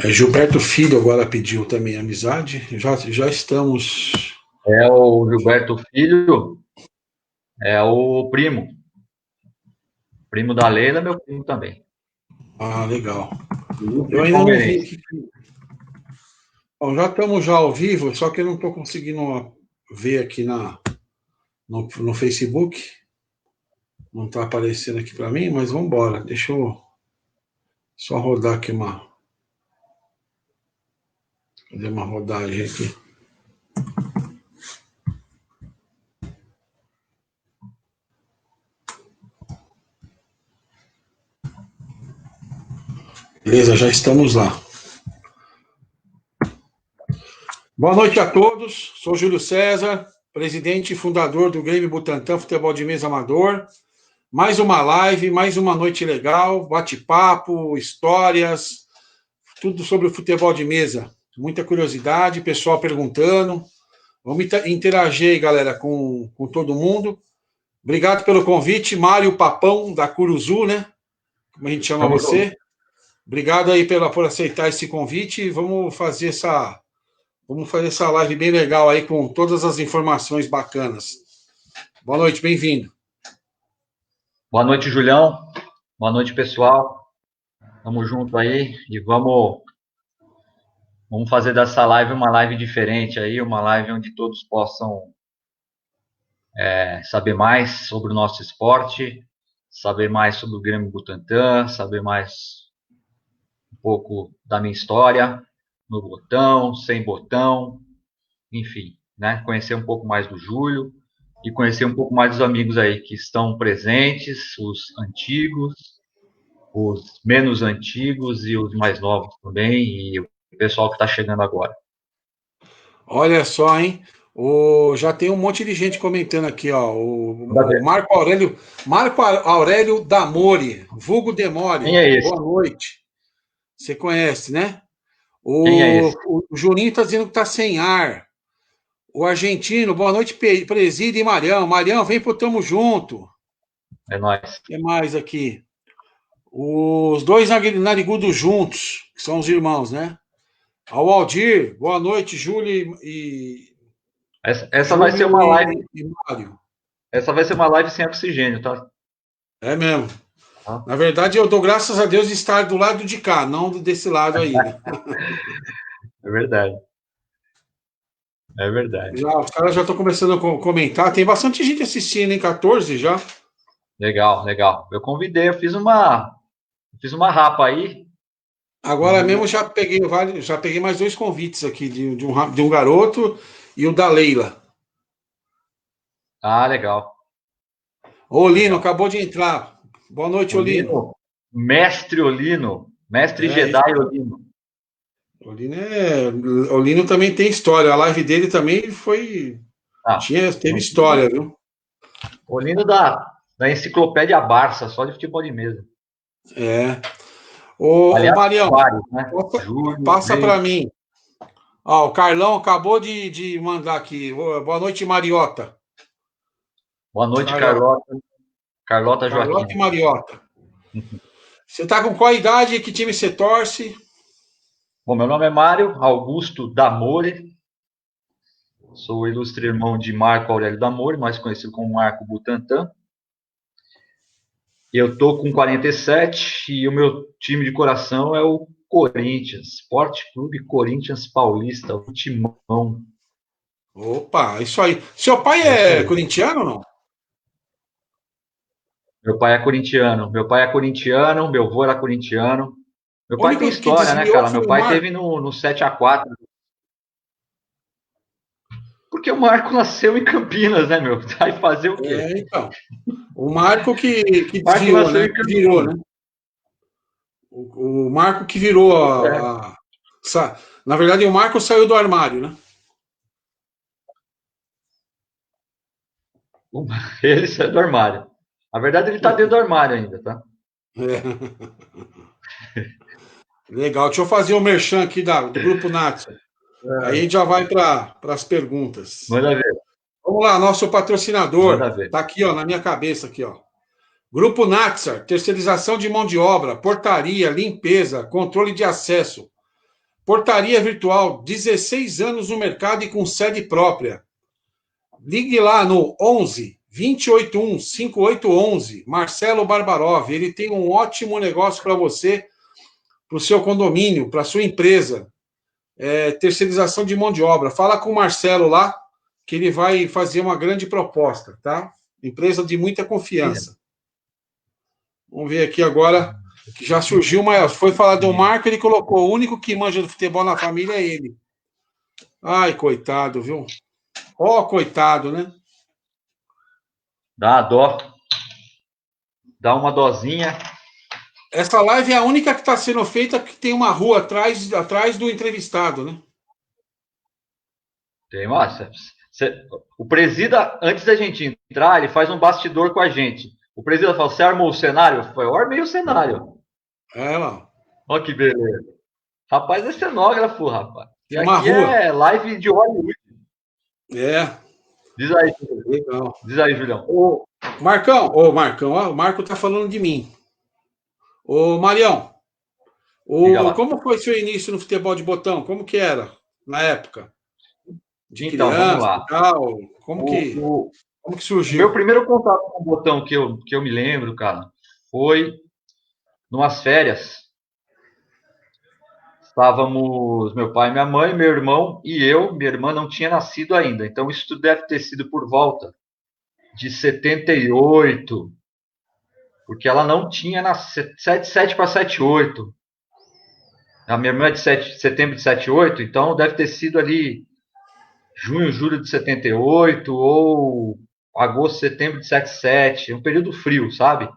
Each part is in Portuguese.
Gilberto Filho agora pediu também amizade. Já estamos. É o Gilberto Filho, é o primo. Primo da Leila, meu primo também. Ah, legal. Eu Ilustre ainda não vi. palmeirense. Bom, já estamos já ao vivo, só que eu não estou conseguindo ver aqui no Facebook. Não está aparecendo aqui para mim, mas vamos embora. Deixa eu só rodar aqui fazer uma rodagem aqui. Beleza, já estamos lá. Boa noite a todos. Sou Júlio César, presidente e fundador do Grêmio Butantã Futebol de Mesa Amador. Mais uma live, mais uma noite legal, bate-papo, histórias, tudo sobre o futebol de mesa. Muita curiosidade, pessoal perguntando. Vamos interagir aí, galera, com todo mundo. Obrigado pelo convite, Mário Papão, da Curuzu, né? Como a gente chama você. Obrigado aí por aceitar esse convite. Vamos fazer essa live bem legal aí com todas as informações bacanas. Boa noite, bem-vindo. Boa noite, Julião. Boa noite, pessoal. Tamo junto aí e vamos fazer dessa live uma live diferente aí, uma live onde todos possam saber mais sobre o nosso esporte, saber mais sobre o Grêmio Butantã, saber mais um pouco da minha história, no botão, sem botão, enfim, né? Conhecer um pouco mais do Júlio e conhecer um pouco mais dos amigos aí que estão presentes, os antigos, os menos antigos e os mais novos também, e o pessoal que está chegando agora. Olha só, hein? Já tem um monte de gente comentando aqui, ó. O Marco Aurélio Damori, vulgo Demore. Quem é esse? Boa noite. Você conhece, né? Quem é esse? O Juninho está dizendo que está sem ar. O argentino, boa noite, preside e Marião. Marião, vem pro Tamo Junto. É nóis. O que mais aqui? Os dois narigudos juntos, que são os irmãos, né? Ao Aldir, boa noite, Júlio e. Essa vai ser uma live. E Mário. Essa vai ser uma live sem oxigênio, tá? É mesmo. Na verdade, eu dou graças a Deus de estar do lado de cá, não desse lado aí. Né? É verdade. É verdade. Os caras já estão começando a comentar. Tem bastante gente assistindo, hein? 14 já. Legal, legal. Eu convidei, eu fiz uma rapa aí. Agora mesmo já peguei mais 2 convites aqui de um garoto e o da Leila. Ah, legal. O Olino acabou de entrar. Boa noite, Olino. Mestre Olino. Mestre Jedi Olino. Olino também tem história. A live dele também teve história, viu? Olino da Enciclopédia Barça, só de futebol de mesa. Ô, aliás, Marião, vários, né? passa para mim. Ó, o Carlão acabou de mandar aqui. Boa noite, Mariota. Boa noite, Carlota. Carlota Joaquim. Carlota e Mariota. Você tá com qual idade? Que time você torce? Bom, meu nome é Mário Augusto Damore. Sou o ilustre irmão de Marco Aurélio Damore, mais conhecido como Marco Butantã. Eu tô com 47 e o meu time de coração é o Corinthians, Esporte Clube Corinthians Paulista, o Timão. Opa, isso aí. Seu pai é corintiano ou não? Meu pai é corintiano, meu avô era corintiano. Meu pai tem história, né, cara? Meu pai teve no 7x4. Porque o Marco nasceu em Campinas, né, meu? Vai fazer o quê? Então. O Marco que desviou, né? Que virou, né? O Marco que virou Na verdade, o Marco saiu do armário, né? Ele saiu do armário. Na verdade, ele tá dentro do armário ainda, tá? É. Legal. Deixa eu fazer o merchan aqui do Grupo Natsa. Aí a gente já vai para as perguntas. Manda ver, Vamos lá, nosso patrocinador. manda ver. Está aqui, ó, na minha cabeça aqui, ó. Grupo Naxar, terceirização de mão de obra, portaria, limpeza, controle de acesso. Portaria virtual, 16 anos no mercado e com sede própria. Ligue lá no 11 281 5811, Marcelo Barbarov. Ele tem um ótimo negócio para você, para o seu condomínio, para a sua empresa. Terceirização de mão de obra. Fala com o Marcelo lá, que ele vai fazer uma grande proposta, tá? Empresa de muita confiança. Vamos ver aqui agora, que já surgiu uma. Foi falar do Marco, ele colocou: o único que manja do futebol na família é ele. Ai, coitado, viu? Ó, coitado, né? Dá uma dó. Dá uma dosinha. Essa live é a única que está sendo feita que tem uma rua atrás do entrevistado, né? Tem, massa. O presida, antes da gente entrar, ele faz um bastidor com a gente. O presida fala: você armou o cenário? Eu armei o cenário. É lá. Olha que beleza. Rapaz, é cenógrafo, rapaz. Tem uma aqui rua. É live de Hollywood. É. Diz aí, Legal. diz aí, Julião. Ô, Marcão, ó, o Marco tá falando de mim. Ô, Marião, como foi seu início no futebol de botão? Como que era na época? De então, vamos criança lá. e tal? Como que surgiu? O meu primeiro contato com o botão que eu me lembro, cara, foi numas férias. Estávamos meu pai, minha mãe, meu irmão e eu. Minha irmã não tinha nascido ainda, então isso deve ter sido por volta de 78, porque ela não tinha nascido, 77 para 78. A minha irmã é de setembro de 78, então deve ter sido ali junho, julho de 78 ou agosto, setembro de 77, um período frio, sabe?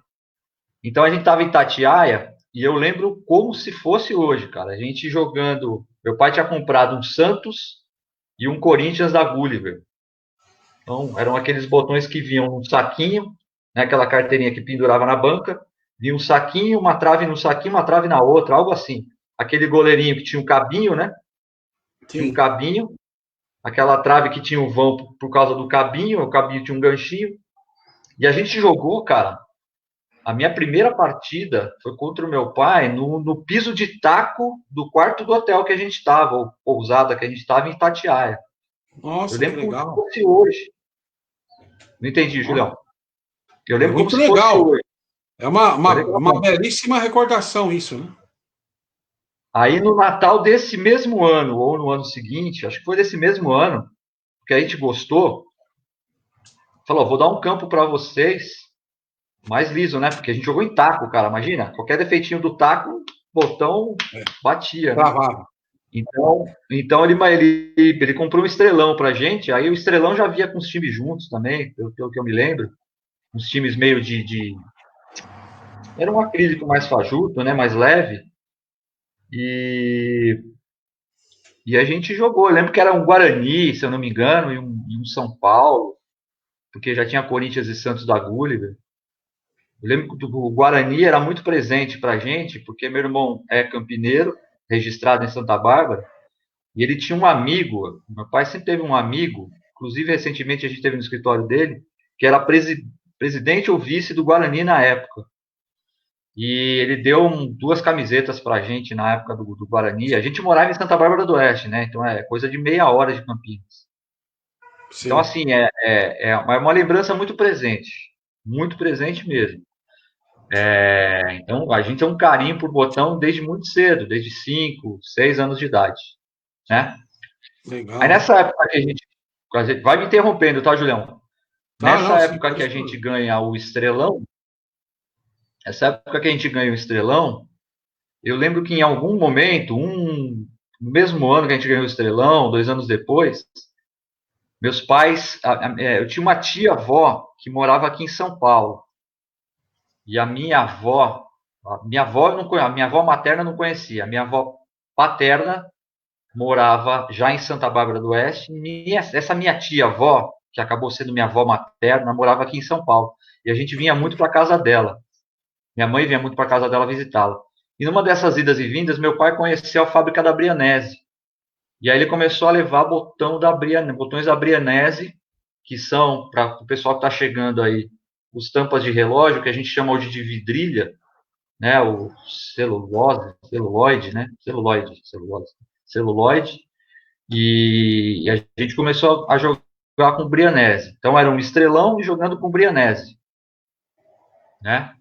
Então a gente estava em Itatiaia e eu lembro como se fosse hoje, cara. A gente jogando. Meu pai tinha comprado um Santos e um Corinthians da Gulliver. Então eram aqueles botões que vinham num saquinho, né, aquela carteirinha que pendurava na banca, vinha um saquinho, uma trave no saquinho, uma trave na outra, algo assim. Aquele goleirinho que tinha um cabinho, né? Tinha um cabinho, aquela trave que tinha o vão por causa do cabinho, o cabinho tinha um ganchinho. E a gente jogou, cara. A minha primeira partida foi contra o meu pai no piso de taco do quarto do hotel que a gente estava, ou pousada que a gente estava em Itatiaia. Nossa, eu lembro que legal. como se fosse hoje. Não entendi, Julião. Eu lembro muito como se legal. fosse hoje. É uma belíssima recordação isso, né? Aí no Natal desse mesmo ano, ou no ano seguinte, acho que foi desse mesmo ano, que a gente gostou, falou: vou dar um campo para vocês mais liso, né? Porque a gente jogou em taco, cara. Imagina, qualquer defeitinho do taco, botão batia. Né? Então ele comprou um Estrelão pra gente. Aí o Estrelão já via com os times juntos também, pelo que eu me lembro. Uns times meio de... Era um acrílico mais fajuto, né? Mais leve. E a gente jogou. Eu lembro que era um Guarani, se eu não me engano, e um São Paulo, porque já tinha Corinthians e Santos da Gulliver. Eu lembro que o Guarani era muito presente pra gente, porque meu irmão é campineiro, registrado em Santa Bárbara, e ele tinha um amigo, meu pai sempre teve um amigo, inclusive recentemente a gente teve no escritório dele, que era presidente ou vice do Guarani na época. E ele deu 2 camisetas pra gente na época do Guarani. A gente morava em Santa Bárbara do Oeste, né? Então é coisa de meia hora de Campinas. Sim. Então, assim, é uma lembrança muito presente mesmo. Então, a gente tem um carinho por botão desde muito cedo, desde 5, 6 anos de idade. Né? Legal. Aí nessa época que a gente. Vai me interrompendo, tá, Julião? Nessa época que a gente ganha o Estrelão, eu lembro que em algum momento, no mesmo ano que a gente ganhou o Estrelão, 2 anos depois, meus pais. Eu tinha uma tia-avó que morava aqui em São Paulo. E a minha avó materna não conhecia, a minha avó paterna morava já em Santa Bárbara do Oeste, e essa minha tia-avó, que acabou sendo minha avó materna, morava aqui em São Paulo, e a gente vinha muito para a casa dela. Minha mãe vinha muito para casa dela visitá-la. E numa dessas idas e vindas, meu pai conheceu a fábrica da Brianese. E aí ele começou a levar botões da Brianese, que são, para o pessoal que está chegando aí, os tampas de relógio, que a gente chama hoje de vidrilha, né? O celuloide, né? Celuloide. E a gente começou a jogar com Brianese. Então era um estrelão jogando com Brianese, né?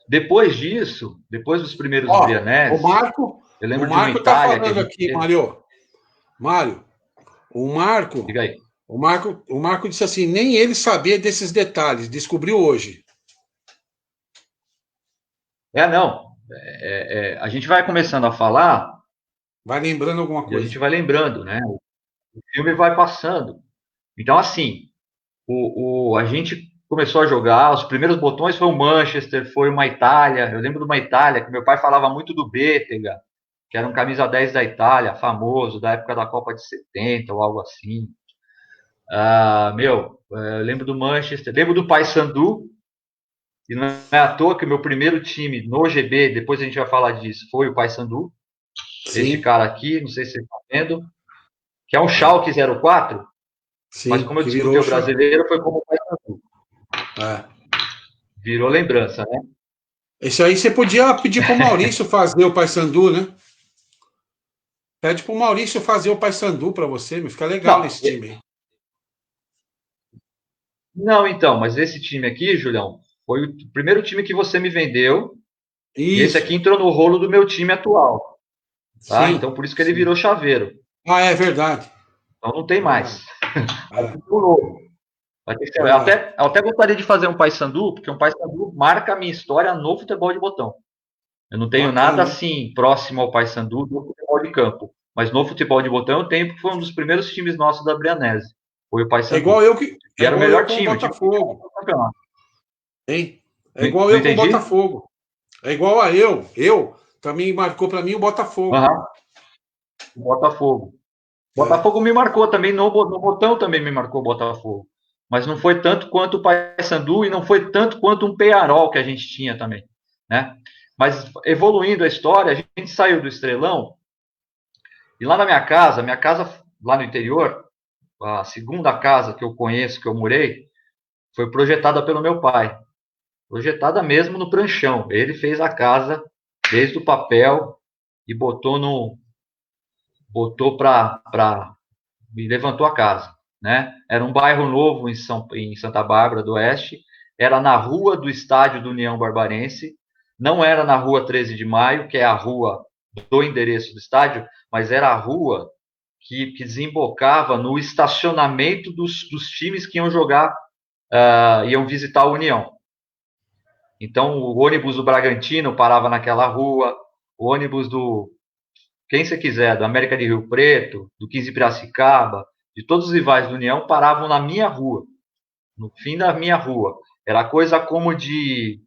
Depois disso, depois dos primeiros Ó, Brianese, eu o lembro de uma Marco tá Itália que a falando gente aqui, teve. Mário, o Marco, Diga aí. o Marco disse assim, nem ele sabia desses detalhes, descobriu hoje. Não. A gente vai começando a falar Vai lembrando alguma e a gente coisa. vai lembrando, né? O filme vai passando. Então, assim, a gente começou a jogar, os primeiros botões foi o Manchester, foi uma Itália. Eu lembro de uma Itália que meu pai falava muito do Bétega, que era um camisa 10 da Itália, famoso, da época da Copa de 70 ou algo assim. Eu lembro do Manchester, lembro do Paysandu, e não é à toa que o meu primeiro time no GB, depois a gente vai falar disso, foi o Paysandu. Este Sim, cara aqui, não sei se você está vendo, que é um é, Schalke 04, mas sim, como eu que disputei virou. o brasileiro, foi como o Paysandu. É. Virou lembrança, né? Esse aí você podia pedir para o Maurício fazer o Paysandu, né? Pede para o Maurício fazer o Paysandu para você, me fica legal Não, nesse time aí. não, então, mas esse time aqui, Julião, foi o primeiro time que você me vendeu, e esse aqui Isso, entrou no rolo do meu time atual, tá? Então, sim, por isso que ele sim. virou chaveiro. Ah, é verdade, Então, não tem verdade. mais. É, Eu verdade. até gostaria de fazer um Paysandu, porque um Paysandu marca a minha história no futebol de botão. Eu não tenho nada Bacana, hein? assim próximo ao Paysandu do futebol de campo, mas no futebol de botão eu tenho, porque foi um dos primeiros times nossos da Brianese, foi o Paysandu. E É era o igual eu melhor com o time, o time que ganhava Botafogo, o campeonato. hein? É Não, igual não eu com o entendi? Botafogo. É igual a eu. Eu também marcou para mim o Botafogo. Aham, o Botafogo. É, Botafogo me marcou também, no botão também me marcou o Botafogo. Mas não foi tanto quanto o Paysandu e não foi tanto quanto um Penharol que a gente tinha também, né? Mas evoluindo a história, a gente saiu do Estrelão e lá na minha casa lá no interior, a segunda casa que eu conheço, que eu morei, foi projetada pelo meu pai. Projetada mesmo no pranchão. Ele fez a casa desde o papel e botou para e levantou a casa, né? Era um bairro novo em Santa Bárbara do Oeste, era na rua do estádio do União Barbarense, não era na rua 13 de Maio, que é a rua do endereço do estádio, mas era a rua que desembocava no estacionamento dos times que iam jogar, iam visitar a União. Então, o ônibus do Bragantino parava naquela rua, o ônibus do quem você quiser, do América de Rio Preto, do 15 Piracicaba, de todos os rivais do União, paravam na minha rua, no fim da minha rua. Era coisa como de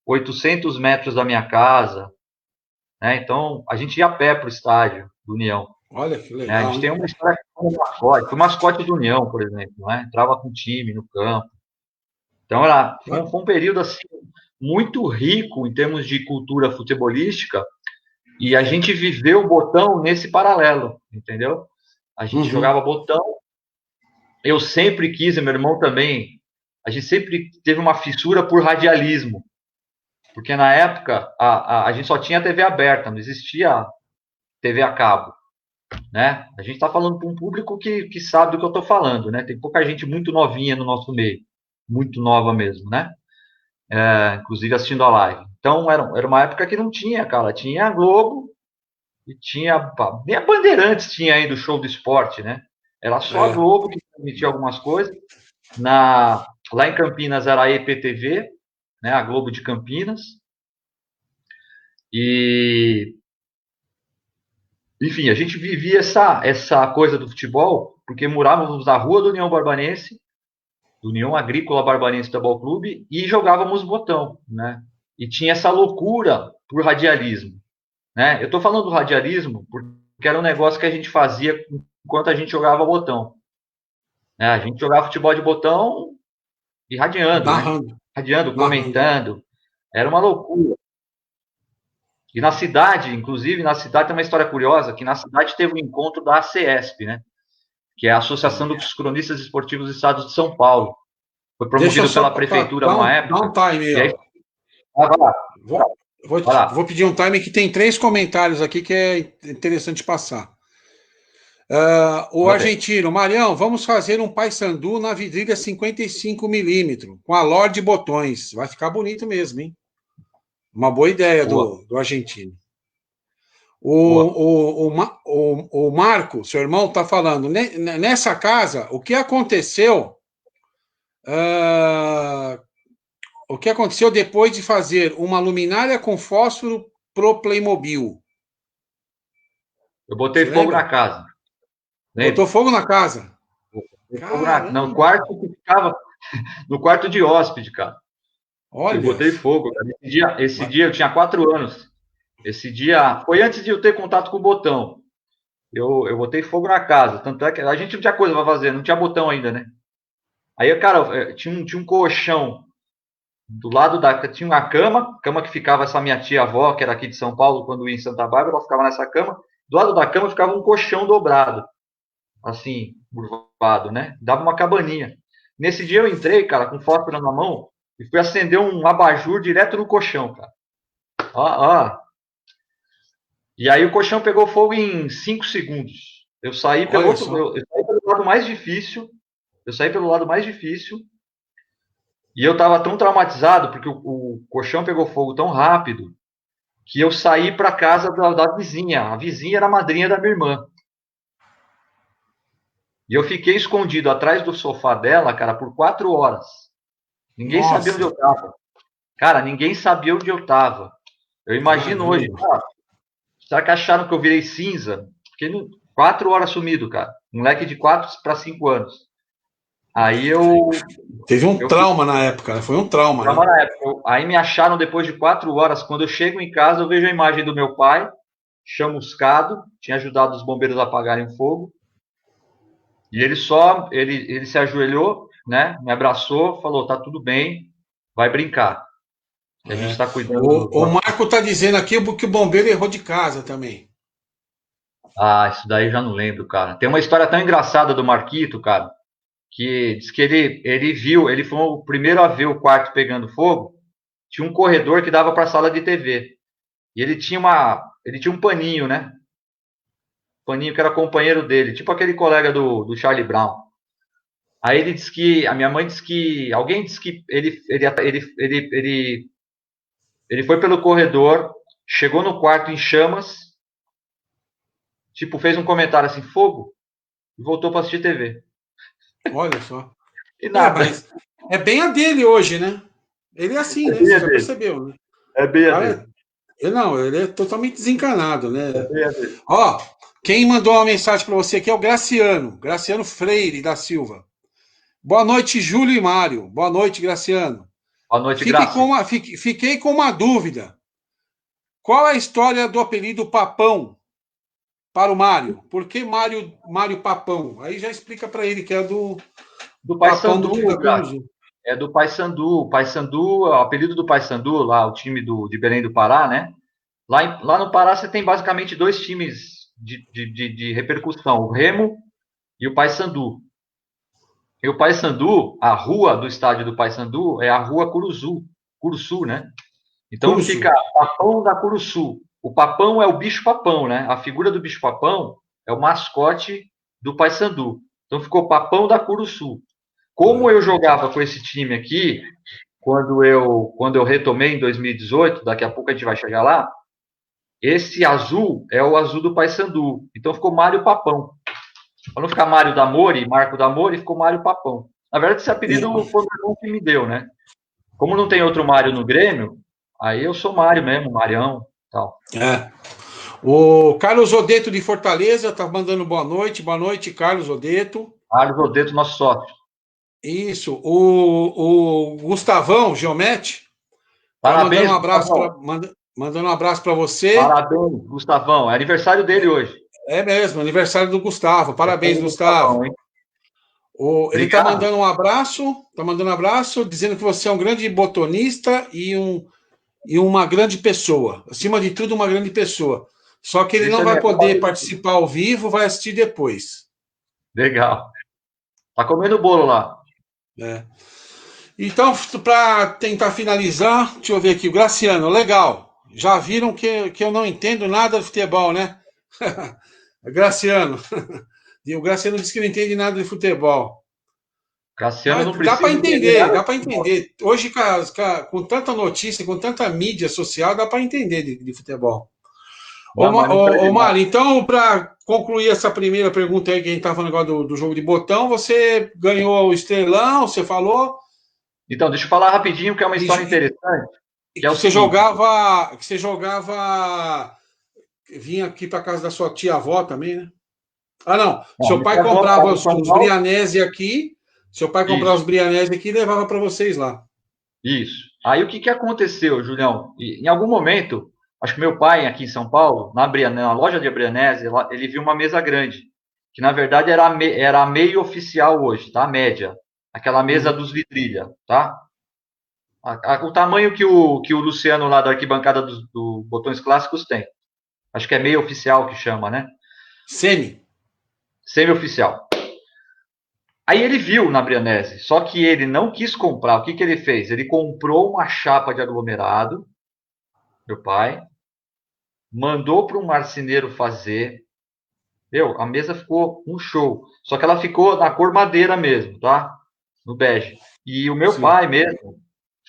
800 metros da minha casa, né? Então, a gente ia a pé para o estádio do União. olha que Né? A legal, gente hein? tem uma história com o mascote, foi o mascote do União, por exemplo, né? Entrava com o time no campo. Então, foi um período assim, muito rico em termos de cultura futebolística, e a gente viveu o botão nesse paralelo, entendeu? A gente Uhum. jogava botão. Eu sempre quis, e meu irmão também, a gente sempre teve uma fissura por radialismo, porque na época a gente só tinha TV aberta, não existia TV a cabo, né? A gente está falando para um público que sabe do que eu estou falando, né? Tem pouca gente muito novinha no nosso meio, muito nova mesmo, né? Inclusive assistindo a live. Então era uma época que não tinha, cara, tinha a Globo e tinha nem a Bandeirantes tinha aí do show do esporte, né? Era só a É. Globo que transmitia algumas coisas. Lá em Campinas era a EPTV, né, a Globo de Campinas. E, enfim, a gente vivia essa coisa do futebol, porque morávamos na rua do União Barbarense, do União Agrícola Barbarense Futebol Clube, e jogávamos botão, né? E tinha essa loucura por radialismo, né? Eu estou falando do radialismo porque era um negócio que a gente fazia enquanto a gente jogava botão. Né? A gente jogava futebol de botão e radiando, né? Narrando, Radiando, narrando. comentando. Era uma loucura. E na cidade, inclusive, na cidade tem uma história curiosa, que na cidade teve um encontro da ACESP, né? Que é a Associação dos Cronistas Esportivos do Estado de São Paulo. Foi promovido pela prefeitura numa época. Dá um time aí, e aí... ó. vai lá. Vou pedir um time que tem 3 comentários aqui que é interessante passar. O argentino, Marião, vamos fazer um Paysandu na vidrilha 55mm, com a Lorde Botões. Vai ficar bonito mesmo, hein? Uma boa ideia do argentino. O Marco, seu irmão, está falando, nessa casa, o que aconteceu depois de fazer uma luminária com fósforo pro Playmobil? Eu botei fogo na casa. Botou fogo na casa? No quarto que ficava, no quarto de hóspede, cara. Olha. Eu botei fogo, cara. Esse dia eu tinha 4 anos. Esse dia foi antes de eu ter contato com o botão. Eu botei fogo na casa. Tanto é que a gente não tinha coisa para fazer, não tinha botão ainda, né? Aí, cara, tinha um colchão do lado tinha uma cama que ficava essa minha tia-avó, que era aqui de São Paulo, quando ia em Santa Bárbara, ela ficava nessa cama. Do lado da cama ficava um colchão dobrado, assim, curvado, né? Dava uma cabaninha. Nesse dia eu entrei, cara, com fósforo na mão e fui acender um abajur direto no colchão, cara. Ó. E aí o colchão pegou fogo em 5 segundos. Eu saí pelo lado mais difícil. E eu tava tão traumatizado, porque o colchão pegou fogo tão rápido, que eu saí para casa da vizinha. A vizinha era a madrinha da minha irmã. E eu fiquei escondido atrás do sofá dela, cara, por 4 horas. Ninguém sabia onde eu tava. Cara, ninguém sabia onde eu tava. Eu imagino hoje, será que acharam que eu virei cinza? Fiquei 4 horas sumido, cara. Moleque de 4 para 5 anos. Aí eu... Teve um trauma na época, foi um trauma. Na época. Aí me acharam depois de 4 horas. Quando eu chego em casa, eu vejo a imagem do meu pai, chamuscado, tinha ajudado os bombeiros a apagarem o fogo. E ele se ajoelhou, né? Me abraçou, falou, tá tudo bem, vai brincar. A gente está cuidando. O Marco está dizendo aqui que o bombeiro errou de casa também. Ah, isso daí eu já não lembro, cara. Tem uma história tão engraçada do Marquito, cara, que diz que ele foi o primeiro a ver o quarto pegando fogo. Tinha um corredor que dava para a sala de TV. E ele tinha um paninho, né? Paninho que era companheiro dele, tipo aquele colega do Charlie Brown. Aí ele disse que, a minha mãe disse que, alguém disse que ele foi pelo corredor, chegou no quarto em chamas, tipo, fez um comentário assim, fogo, e voltou para assistir TV. Olha só. E nada. Mas é bem a dele hoje, né? Ele é assim, né? Você já percebeu, né? É bem a dele. Ele é totalmente desencanado, né? Ó, quem mandou uma mensagem para você aqui é o Graciano Freire da Silva. Boa noite, Júlio e Mário. Boa noite, Graciano. Boa noite, Graciano. Fiquei com uma dúvida. Qual é a história do apelido Papão para o Mário? Por que Mário Papão? Aí já explica para ele que é do Paysandu, é do Paysandu. O Paysandu, o apelido do Paysandu, lá o time de Belém do Pará, né? Lá no Pará você tem basicamente 2 times de repercussão, o Remo e o Paysandu. E o Paysandu, a rua do estádio do Paysandu é a rua Curuçu, né? Então fica Papão da Curuçu. O Papão é o bicho papão, né? A figura do bicho papão é o mascote do Paysandu. Então ficou Papão da Curuçu. Como eu jogava com esse time aqui, quando eu retomei em 2018, daqui a pouco a gente vai chegar lá, esse azul é o azul do Paysandu. Então ficou Mário Papão. Para não ficar Mário Damori, Marco Damori, ficou Mário Papão. Na verdade, esse apelido foi o irmão que me deu, né? Como não tem outro Mário no Grêmio, aí eu sou Mário mesmo, Marião, tal. O Carlos Odeto de Fortaleza está mandando boa noite. Boa noite, Carlos Odeto. Carlos Odeto, nosso sócio. Isso. O Gustavão Geomete. Parabéns, mandando um abraço para você. Parabéns, Gustavão. É aniversário dele hoje. É mesmo, aniversário do Gustavo. Parabéns, Gustavo. Ele está mandando um abraço, dizendo que você é um grande botonista e um e uma grande pessoa. Acima de tudo, uma grande pessoa. Só que ele não vai poder participar ao vivo, vai assistir depois. Legal. Tá comendo bolo lá. É. Então, para tentar finalizar, deixa eu ver aqui, o Graciano, legal. Já viram que eu não entendo nada de futebol, né? Graciano. E o Graciano disse que não entende nada de futebol. Cassiano Mas não dá para precisa entender entender, nada. dá para entender. Hoje, com tanta notícia, com tanta mídia social, dá para entender de futebol. Não, mas não perde nada. Mari, então, para concluir essa primeira pergunta aí, que a gente estava falando agora do jogo de botão, você ganhou o Estrelão, você falou, Então, deixa eu falar rapidinho, que é uma e, história interessante, e que é o que você seguinte. jogava, vinha aqui para casa da sua tia-avó também, né? Ah, não, Ó, seu minha pai avó comprava estava em São os Paulo. Brianese aqui, seu pai comprava os Isso, Brianese aqui e levava para vocês lá. isso. Aí o que aconteceu, Julião? Em algum momento, acho que meu pai aqui em São Paulo, na loja de Abrianese, ele viu uma mesa grande, que na verdade era a meio oficial hoje, tá? A média. Aquela mesa Uhum. dos Vitrilha, tá? O tamanho que o Luciano lá da arquibancada do Botões Clássicos tem. Acho que é meio oficial que chama, né? Semi. Semi-oficial. Aí ele viu na Brianese, só que ele não quis comprar. O que ele fez? Ele comprou uma chapa de aglomerado, meu pai, mandou para um marceneiro fazer. Meu, a mesa ficou um show. Só que ela ficou na cor madeira mesmo, tá? No bege. E o meu Sim. pai mesmo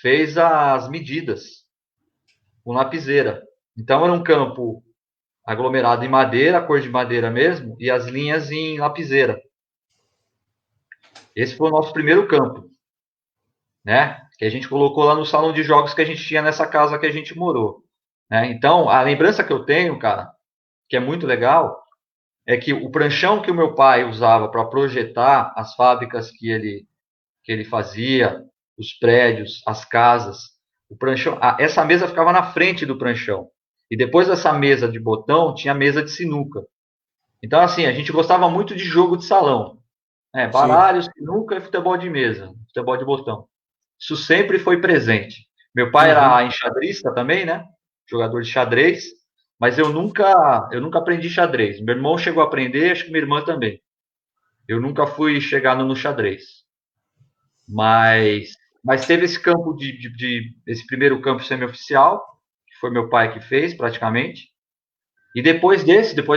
fez as medidas com lapiseira. Então era um campo aglomerado em madeira, a cor de madeira mesmo, e as linhas em lapiseira. Esse foi o nosso primeiro campo, né? Que a gente colocou lá no salão de jogos que a gente tinha nessa casa que a gente morou. Né? Então, a lembrança que eu tenho, cara, que é muito legal, é que o pranchão que o meu pai usava para projetar as fábricas que ele fazia, os prédios, as casas, o pranchão, essa mesa ficava na frente do pranchão. E depois dessa mesa de botão, tinha a mesa de sinuca. Então, assim, a gente gostava muito de jogo de salão. Sim. Baralho, sinuca e futebol de mesa, futebol de botão. Isso sempre foi presente. Meu pai Uhum. era enxadrista também, né? Jogador de xadrez, mas eu nunca aprendi xadrez. Meu irmão chegou a aprender, acho que minha irmã também. Eu nunca fui chegado no xadrez. Mas, mas teve esse campo esse primeiro campo semi-oficial, que foi meu pai que fez praticamente. E depois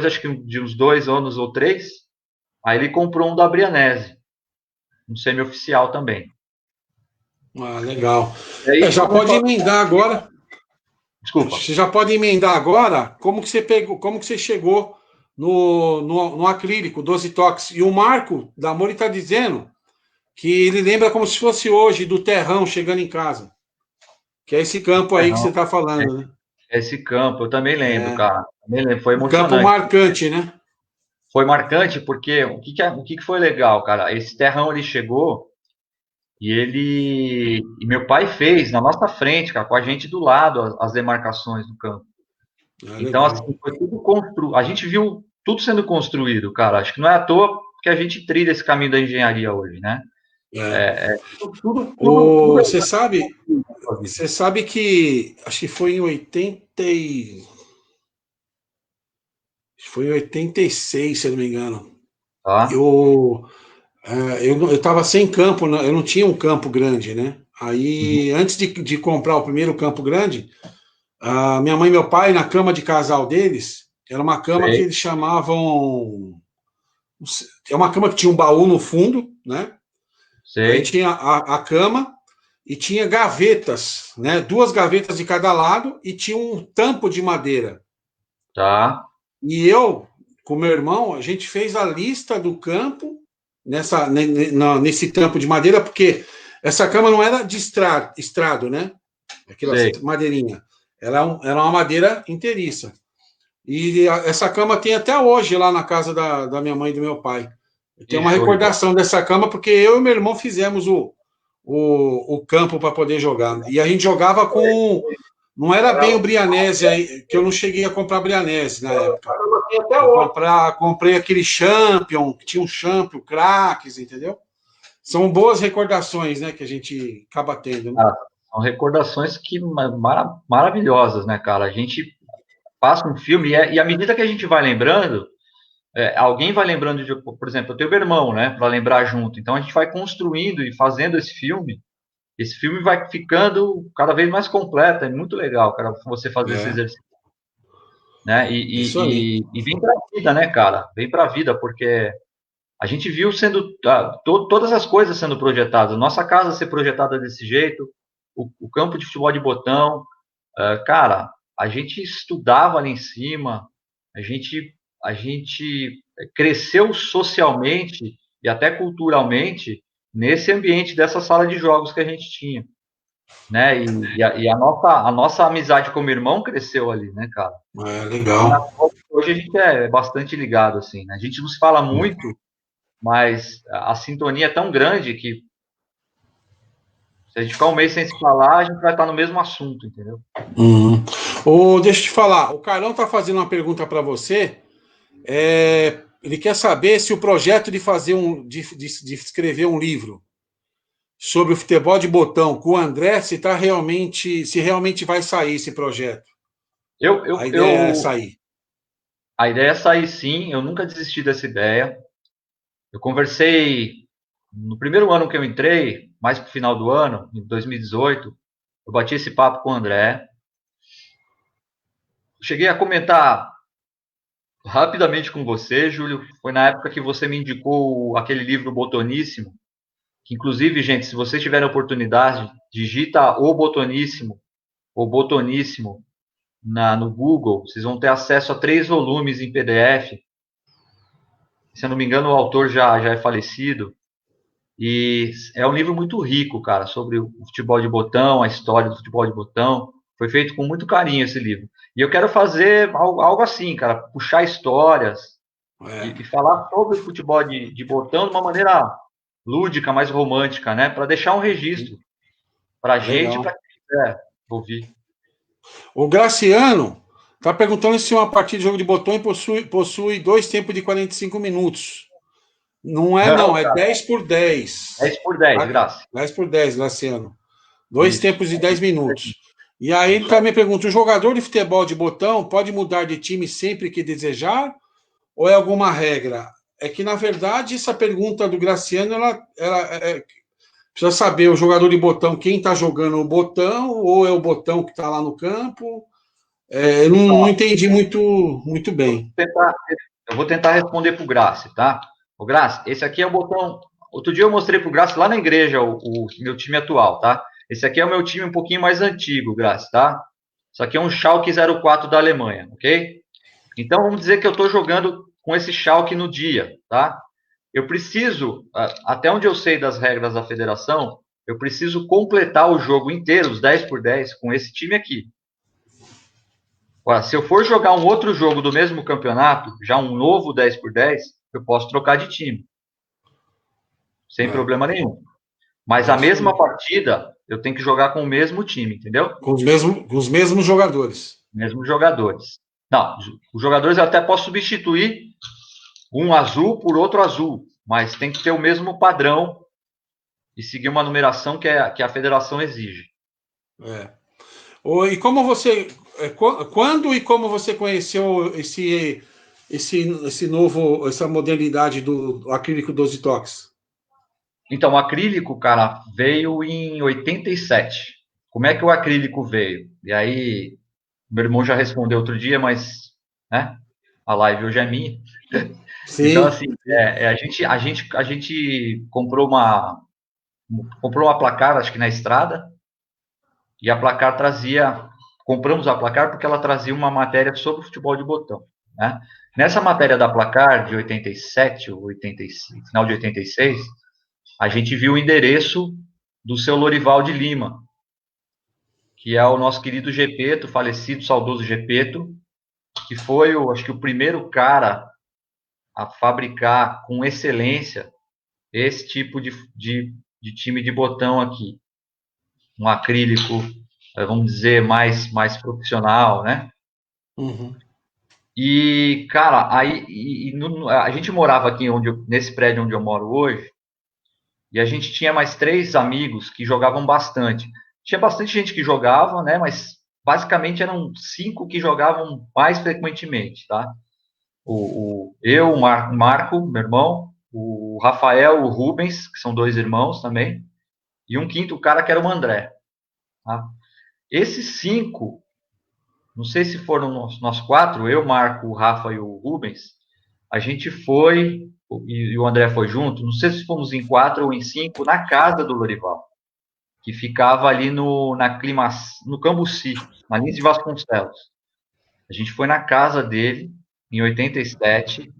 acho que de uns 2 anos ou 3, aí ele comprou um da Brianese, um semi-oficial também. Ah, legal. E aí Já pode começou. emendar agora. Desculpa. Você já pode emendar agora como que você pegou, como que você chegou no acrílico, 12 toques. E o Marco da Mori está dizendo que ele lembra como se fosse hoje, do terrão chegando em casa. Que é esse campo aí que você está falando, né? Esse campo, eu também lembro, É, cara. Também lembro, foi um campo emocionante. marcante, né? Foi marcante porque o que foi legal, cara? Esse terrão ele chegou e meu pai fez na nossa frente, cara, com a gente do lado as demarcações do campo. Ah, Então assim, legal. foi tudo construído. A gente viu tudo sendo construído, cara. Acho que não é à toa que a gente trilha esse caminho da engenharia hoje, né? É. Tudo Você sabe que acho que foi em 86, se eu não me engano. tá? Eu estava sem campo, eu não tinha um campo grande, né? Aí, Uhum. antes de comprar o primeiro campo grande, a minha mãe e meu pai, na cama de casal deles, era uma cama que Sei, eles chamavam. É uma cama que tinha um baú no fundo, né? Aí sei, tinha a cama e tinha gavetas, né? Duas gavetas de cada lado e tinha um tampo de madeira. tá? E eu, com meu irmão, a gente fez a lista do campo nesse tampo de madeira, porque essa cama não era de estrado, né? Aquela Sei. madeirinha. Era uma madeira inteiriça. E essa cama tem até hoje lá na casa da minha mãe e do meu pai. Tem Que uma show de bola. recordação dessa cama, porque eu e meu irmão fizemos o campo para poder jogar. E a gente jogava com. Não era bem o Brianese, que eu não cheguei a comprar Brianese na época. Comprei aquele Champion, que tinha um Champion, craques, entendeu? São boas recordações, né, que a gente acaba tendo, né? Ah, São recordações que maravilhosas, né, cara? A gente passa um filme e à medida que a gente vai lembrando, alguém vai lembrando de, por exemplo, eu tenho meu irmão, né, para lembrar junto. Então a gente vai construindo e fazendo esse filme. Esse filme vai ficando cada vez mais completo. É muito legal, cara, você fazer esse exercício, né? Isso aí. E vem para a vida, né, cara? Vem para a vida, porque a gente viu sendo todas as coisas sendo projetadas. Nossa casa ser projetada desse jeito, o campo de futebol de botão, cara, a gente estudava ali em cima, a gente cresceu socialmente e até culturalmente nesse ambiente dessa sala de jogos que a gente tinha, né? E a nossa amizade como irmão cresceu ali, né, cara? Legal. Hoje a gente é bastante ligado, assim, né? A gente não se fala muito, mas a sintonia é tão grande que se a gente ficar um mês sem se falar, a gente vai estar no mesmo assunto, entendeu? Deixa eu te falar, o Carlão está fazendo uma pergunta para você. Ele quer saber se o projeto de fazer de escrever um livro sobre o futebol de botão com o André, se realmente vai sair esse projeto. A ideia é sair. A ideia é sair, sim. Eu nunca desisti dessa ideia. Eu conversei no primeiro ano que eu entrei, mais para o final do ano, em 2018, eu bati esse papo com o André. Cheguei a comentar rapidamente com você, Júlio. Foi na época que você me indicou aquele livro Botoníssimo, que inclusive, gente, se vocês tiverem oportunidade, digita o Botoníssimo no Google, vocês vão ter acesso a 3 volumes em PDF. Se eu não me engano, o autor já é falecido. E é um livro muito rico, cara, sobre o futebol de botão, a história do futebol de botão. Foi feito com muito carinho esse livro. E eu quero fazer algo assim, cara, puxar histórias e falar sobre o futebol de botão de uma maneira lúdica, mais romântica, né? Para deixar um registro para a gente e para quem quiser ouvir. O Graciano está perguntando se uma partida de jogo de botão possui 2 tempos de 45 minutos. Não, é 10 por 10. 10 por 10, Graça. 10 por 10, Graciano. 2 tempos de 10 minutos. E aí ele também pergunta: o jogador de futebol de botão pode mudar de time sempre que desejar? Ou é alguma regra? É que, na verdade, essa pergunta do Graciano, precisa saber o jogador de botão, quem está jogando o botão, ou é o botão que está lá no campo. Eu não entendi muito bem. Eu vou tentar responder para o Graça, tá? O Graça, esse aqui é o botão. Outro dia eu mostrei para o Graça lá na igreja o meu time atual, tá? Esse aqui é o meu time um pouquinho mais antigo, Graça, tá? Isso aqui é um Schalke 04 da Alemanha, ok? Então vamos dizer que eu estou jogando com esse Schalke no dia, tá? Eu preciso, até onde eu sei das regras da federação, eu preciso completar o jogo inteiro, os 10 por 10, com esse time aqui. Agora, se eu for jogar um outro jogo do mesmo campeonato, já um novo 10 por 10, eu posso trocar de time. Sem problema nenhum. Mas a mesma partida, eu tenho que jogar com o mesmo time, entendeu? Com os mesmos jogadores. Mesmos jogadores. Não, os jogadores eu até posso substituir um azul por outro azul, mas tem que ter o mesmo padrão e seguir uma numeração que a federação exige. E como você... Quando e como você conheceu essa modernidade do acrílico 12 toques? Então, o acrílico, cara, veio em 87. Como é que o acrílico veio? E aí, meu irmão já respondeu outro dia, mas, né, a live hoje é minha. Sim. Então, assim, a gente comprou uma placar, acho que na estrada, e a placar compramos a placar porque ela trazia uma matéria sobre futebol de botão, né? Nessa matéria da placar de 87, 85, final de 86, a gente viu o endereço do seu Lorival de Lima, que é o nosso querido Gepeto, falecido, saudoso Gepeto, que foi, acho que o primeiro cara a fabricar com excelência esse tipo de time de botão aqui. Um acrílico, vamos dizer, mais profissional, né? Uhum. E, cara, a gente morava aqui nesse prédio onde eu moro hoje, e a gente tinha mais 3 amigos que jogavam bastante. tinha bastante gente que jogava, né? Mas basicamente eram 5 que jogavam mais frequentemente, tá? Eu, o Marco, meu irmão, o Rafael, o Rubens, que são 2 irmãos também, e um quinto cara que era o André. Tá? Esses 5, não sei se foram nós 4, eu, Marco, o Rafa e o Rubens, a gente foi, e o André foi junto, não sei se fomos em 4 ou em 5, na casa do Lorival, que ficava ali no Cambuci, na Lins de Vasconcelos. A gente foi na casa dele, em 87,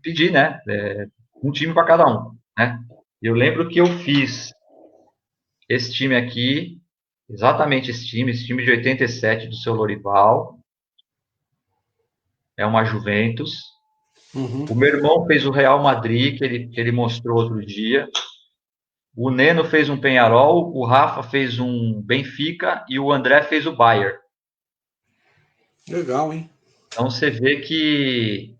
pedir, né, um time para cada um, né? Eu lembro que eu fiz esse time aqui, exatamente esse time de 87 do seu Lorival, é uma Juventus. Uhum. O meu irmão fez o Real Madrid, que ele mostrou outro dia. O Neno fez um Peñarol, o Rafa fez um Benfica e o André fez o Bayern. Legal, hein? Então você vê que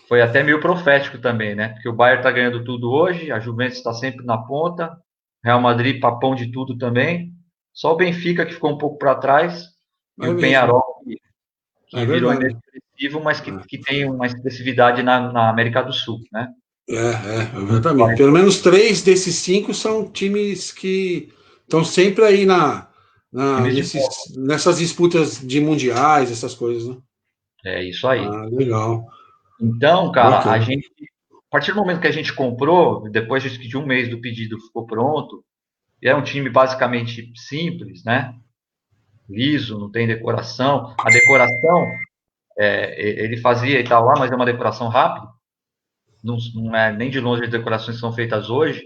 foi até meio profético também, né? Porque o Bayern está ganhando tudo hoje, a Juventus está sempre na ponta, Real Madrid papão de tudo também. Só o Benfica que ficou um pouco para trás e É o mesmo. Peñarol que É virou verdade. inexpressivo, mas que tem uma expressividade na América do Sul, né? Exatamente. Pelo menos 3 desses 5 são times que estão sempre aí Times de ponta. nessas disputas de mundiais, essas coisas, né? É isso aí. Ah, legal. Então, cara, a Bacana. gente, a partir do momento que a gente comprou, depois de um mês do pedido ficou pronto, e é um time basicamente simples, né? Liso, não tem decoração. A decoração, ele fazia e tal lá, mas é uma decoração rápida. Não é nem de longe as decorações que são feitas hoje.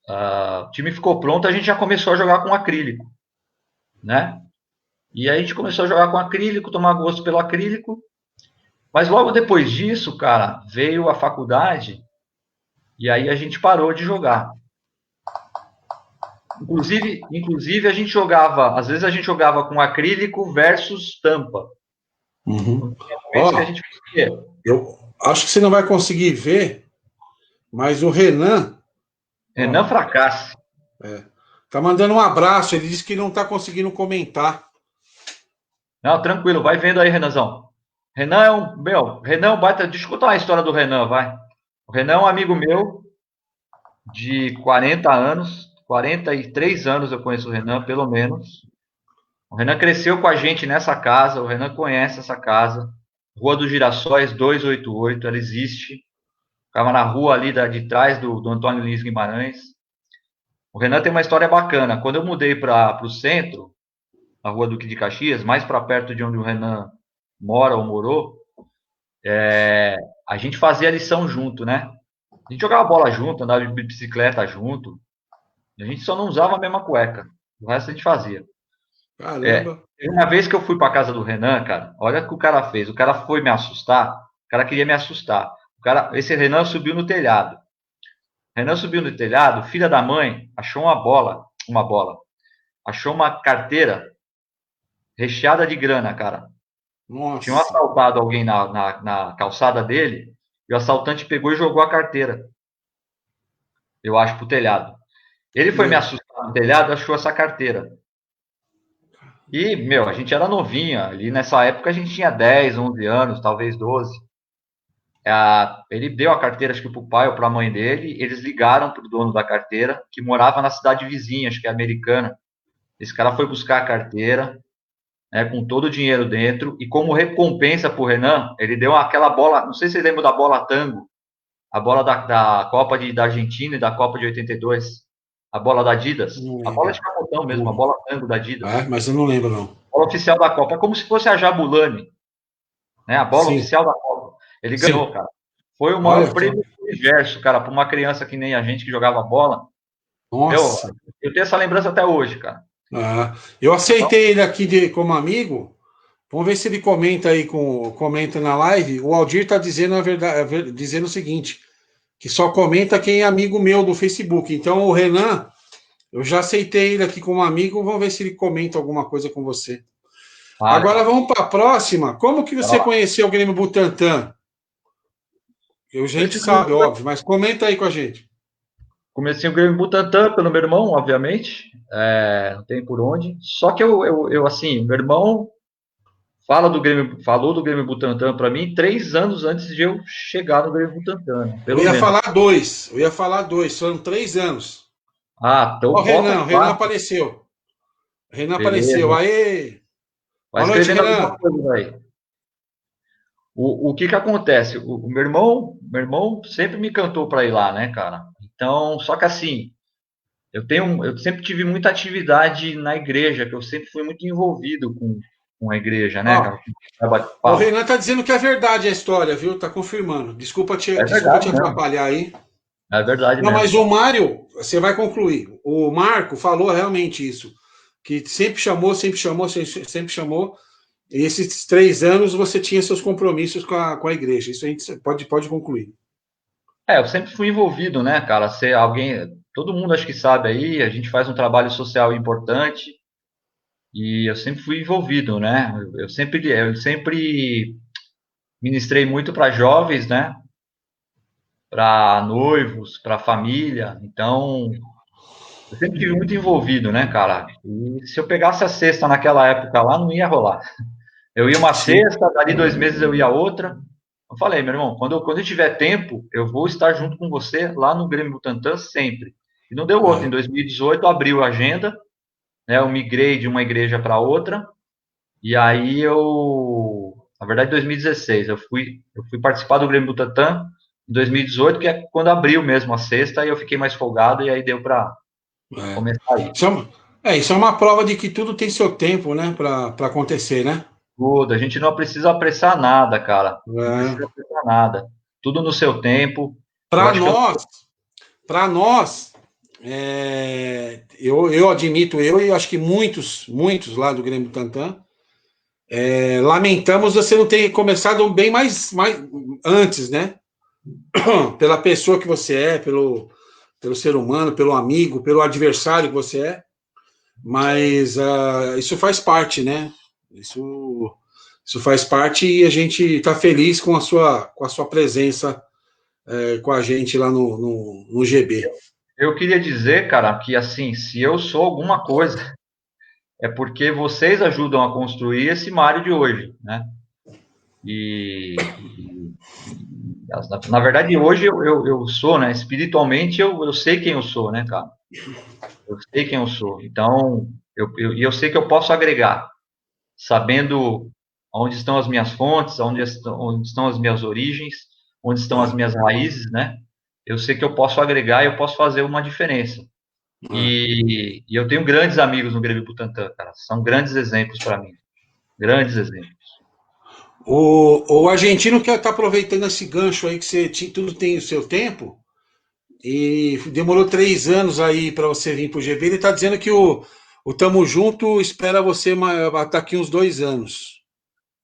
O time ficou pronto, a gente já começou a jogar com acrílico, né? E aí a gente começou a jogar com acrílico, tomar gosto pelo acrílico. Mas logo depois disso, cara, veio a faculdade e aí a gente parou de jogar. Inclusive a gente jogava, às vezes a gente jogava com acrílico versus tampa. Uhum. Momentos que a Ó, gente fazia. eu acho que você não vai conseguir ver, mas o Renan, ó, Renan Fracasse. tá mandando um abraço. Ele disse que não tá conseguindo comentar. Não, tranquilo, vai vendo aí, Renanzão. Renan é Renan é um baita. Deixa eu contar uma história do Renan, vai. O Renan é um amigo meu de 40 anos, 43 anos eu conheço o Renan, pelo menos. O Renan cresceu com a gente nessa casa, o Renan conhece essa casa. Rua dos Girassóis 288, ela existe. Ficava na rua ali de trás do Antônio Lins Guimarães. O Renan tem uma história bacana. Quando eu mudei para o centro, na rua Duque de Caxias, mais para perto de onde o Renan mora ou morou, a gente fazia a lição junto, né? A gente jogava bola junto, andava de bicicleta junto. A gente só não usava a mesma cueca. O resto a gente fazia. Caramba. Uma vez que eu fui para casa do Renan, cara, olha o que o cara fez. O cara foi me assustar. O cara queria me assustar. Esse Renan subiu no telhado. Renan subiu no telhado, filha da mãe, achou uma bola. Achou uma carteira recheada de grana, cara. Tinham Nossa. assaltado alguém na calçada dele e o assaltante pegou e jogou a carteira. Eu acho pro telhado. Ele foi me Meu. assustar no telhado, achou essa carteira. E, a gente era novinha. Ali nessa época a gente tinha 10, 11 anos, talvez 12. Ele deu a carteira, acho que pro pai ou pra mãe dele. Eles ligaram pro dono da carteira, que morava na cidade vizinha, acho que é Americana. Esse cara foi buscar a carteira, né, com todo o dinheiro dentro. E como recompensa pro Renan, ele deu aquela bola. Não sei se vocês lembram da bola tango. A bola da Copa da Argentina e da Copa de 82. A bola da Adidas. Não A bola lembro. de capotão mesmo, a bola tango da Adidas. Mas eu não lembro, não. A bola oficial da Copa. É como se fosse a Jabulani, né? A bola Sim, oficial da Copa. Ele ganhou, sim. cara. Foi o maior Olha, prêmio do universo, cara, para uma criança que nem a gente que jogava bola. nossa. Eu tenho essa lembrança até hoje, cara. Eu Então, aceitei ele aqui como amigo. Vamos ver se ele comenta aí comenta na live. O Aldir está dizendo dizendo o seguinte, que só comenta quem é amigo meu do Facebook. Então o Renan, eu já aceitei ele aqui como amigo. Vamos ver se ele comenta alguma coisa com você. Agora legal. vamos para a próxima. Como que você conheceu o Grêmio Butantã? A gente sabe, óbvio, mas comenta aí com a gente. Comecei o Grêmio Butantã pelo meu irmão, obviamente. Não tem por onde. Só que eu assim, meu irmão falou do Grêmio Butantã para mim 3 anos antes de eu chegar no Grêmio Butantã, né? Eu Pelo ia menos. falar dois. Eu ia falar dois. Foram 3 anos. Então Ó, o bota Renan. O Renan quatro. apareceu. O Renan apareceu. Beleza. Aê! Vai Boa noite, escrevendo alguma Renan. coisa aí. O que que acontece? O meu irmão sempre me cantou para ir lá, né, cara? Então, só que assim, eu sempre tive muita atividade na igreja, que eu sempre fui muito envolvido com a igreja, né, Ó, cara? o Fala. Renan tá dizendo que é verdade a história, viu? Tá confirmando. É Desculpa te verdade mesmo. atrapalhar aí. É verdade Não, mesmo. mas o Mário, você vai concluir. O Marco falou realmente isso. Que sempre chamou, sempre chamou, sempre chamou. E esses 3 anos você tinha seus compromissos com a igreja. Isso a gente pode concluir. Eu sempre fui envolvido, né, cara? Ser alguém, todo mundo acho que sabe aí, a gente faz um trabalho social importante e eu sempre fui envolvido, né? Eu sempre ministrei muito para jovens, né? Para noivos, para família. Então, eu sempre tive muito envolvido, né, cara? E se eu pegasse a cesta naquela época lá, não ia rolar. Eu ia uma Sim. sexta, dali 2 meses eu ia outra. Eu falei, meu irmão, quando eu tiver tempo, eu vou estar junto com você lá no Grêmio Butantã sempre. E não deu outra. Em É. 2018 abriu a agenda, né? Eu migrei de uma igreja para outra. E aí na verdade, em 2016, eu fui participar do Grêmio Butantã em 2018, que é quando abriu mesmo a sexta, e eu fiquei mais folgado e aí deu para É. começar aí. Isso é uma prova de que tudo tem seu tempo, né, para acontecer, né? Tudo, a gente não precisa apressar nada, cara. Não É. precisa apressar nada. Tudo no seu tempo. Eu Para acho que eu nós, para nós, eu admito, eu e acho que muitos lá do Grêmio Tantã, lamentamos você não ter começado bem mais antes, né? Pela pessoa que você é, pelo ser humano, pelo amigo, pelo adversário que você é. Mas isso faz parte, né? Isso faz parte e a gente está feliz com a sua presença com a gente lá no GB. Eu queria dizer, cara, que assim, se eu sou alguma coisa, é porque vocês ajudam a construir esse Mário de hoje, né? Na verdade, hoje eu sou, né? Espiritualmente, eu sei quem eu sou, né, cara? Eu sei quem eu sou. Então, eu sei que eu posso agregar, sabendo onde estão as minhas fontes, onde estão as minhas origens, onde estão as É, minhas raízes, né? Eu sei que eu posso agregar e eu posso fazer uma diferença. é. E eu tenho grandes amigos no Grêmio Butantã, cara. São grandes exemplos para mim. Grandes exemplos. O argentino que está aproveitando esse gancho aí que tudo tem o seu tempo e demorou 3 anos aí para você vir para o GB. Ele está dizendo que o Tamo Junto espera você daqui uns 2 anos.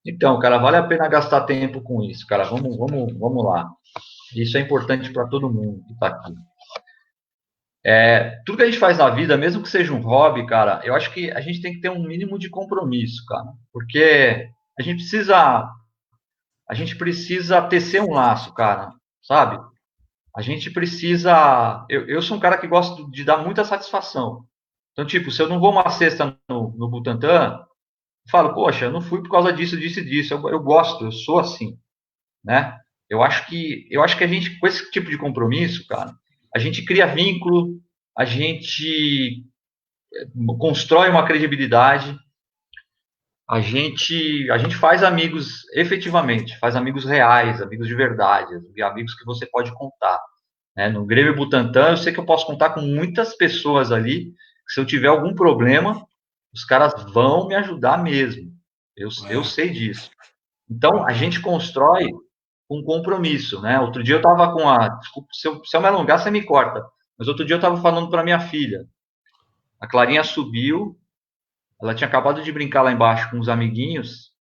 Então, cara, vale a pena gastar tempo com isso, cara. Vamos lá. Isso é importante para todo mundo que está aqui. Tudo que a gente faz na vida, mesmo que seja um hobby, cara, eu acho que a gente tem que ter um mínimo de compromisso, cara. Porque a gente precisa, a gente precisa tecer um laço, cara, sabe? A gente precisa. Eu sou um cara que gosta de dar muita satisfação. Então, tipo, se eu não vou uma sexta no Butantã, eu falo, poxa, eu não fui por causa disso, disso e disso. Eu gosto, eu sou assim, né? Eu acho que a gente, com esse tipo de compromisso, cara, a gente cria vínculo, a gente constrói uma credibilidade, a gente faz amigos efetivamente, faz amigos reais, amigos de verdade, amigos que você pode contar. Né? No Grêmio Butantã, eu sei que eu posso contar com muitas pessoas ali, que se eu tiver algum problema, os caras vão me ajudar mesmo. Eu É. sei disso. Então, a gente constrói um compromisso, né? Outro dia eu estava com a... Desculpa, se eu me alongar, você me corta. Mas outro dia eu estava falando para minha filha. A Clarinha subiu, ela tinha acabado de brincar lá embaixo com os amiguinhos.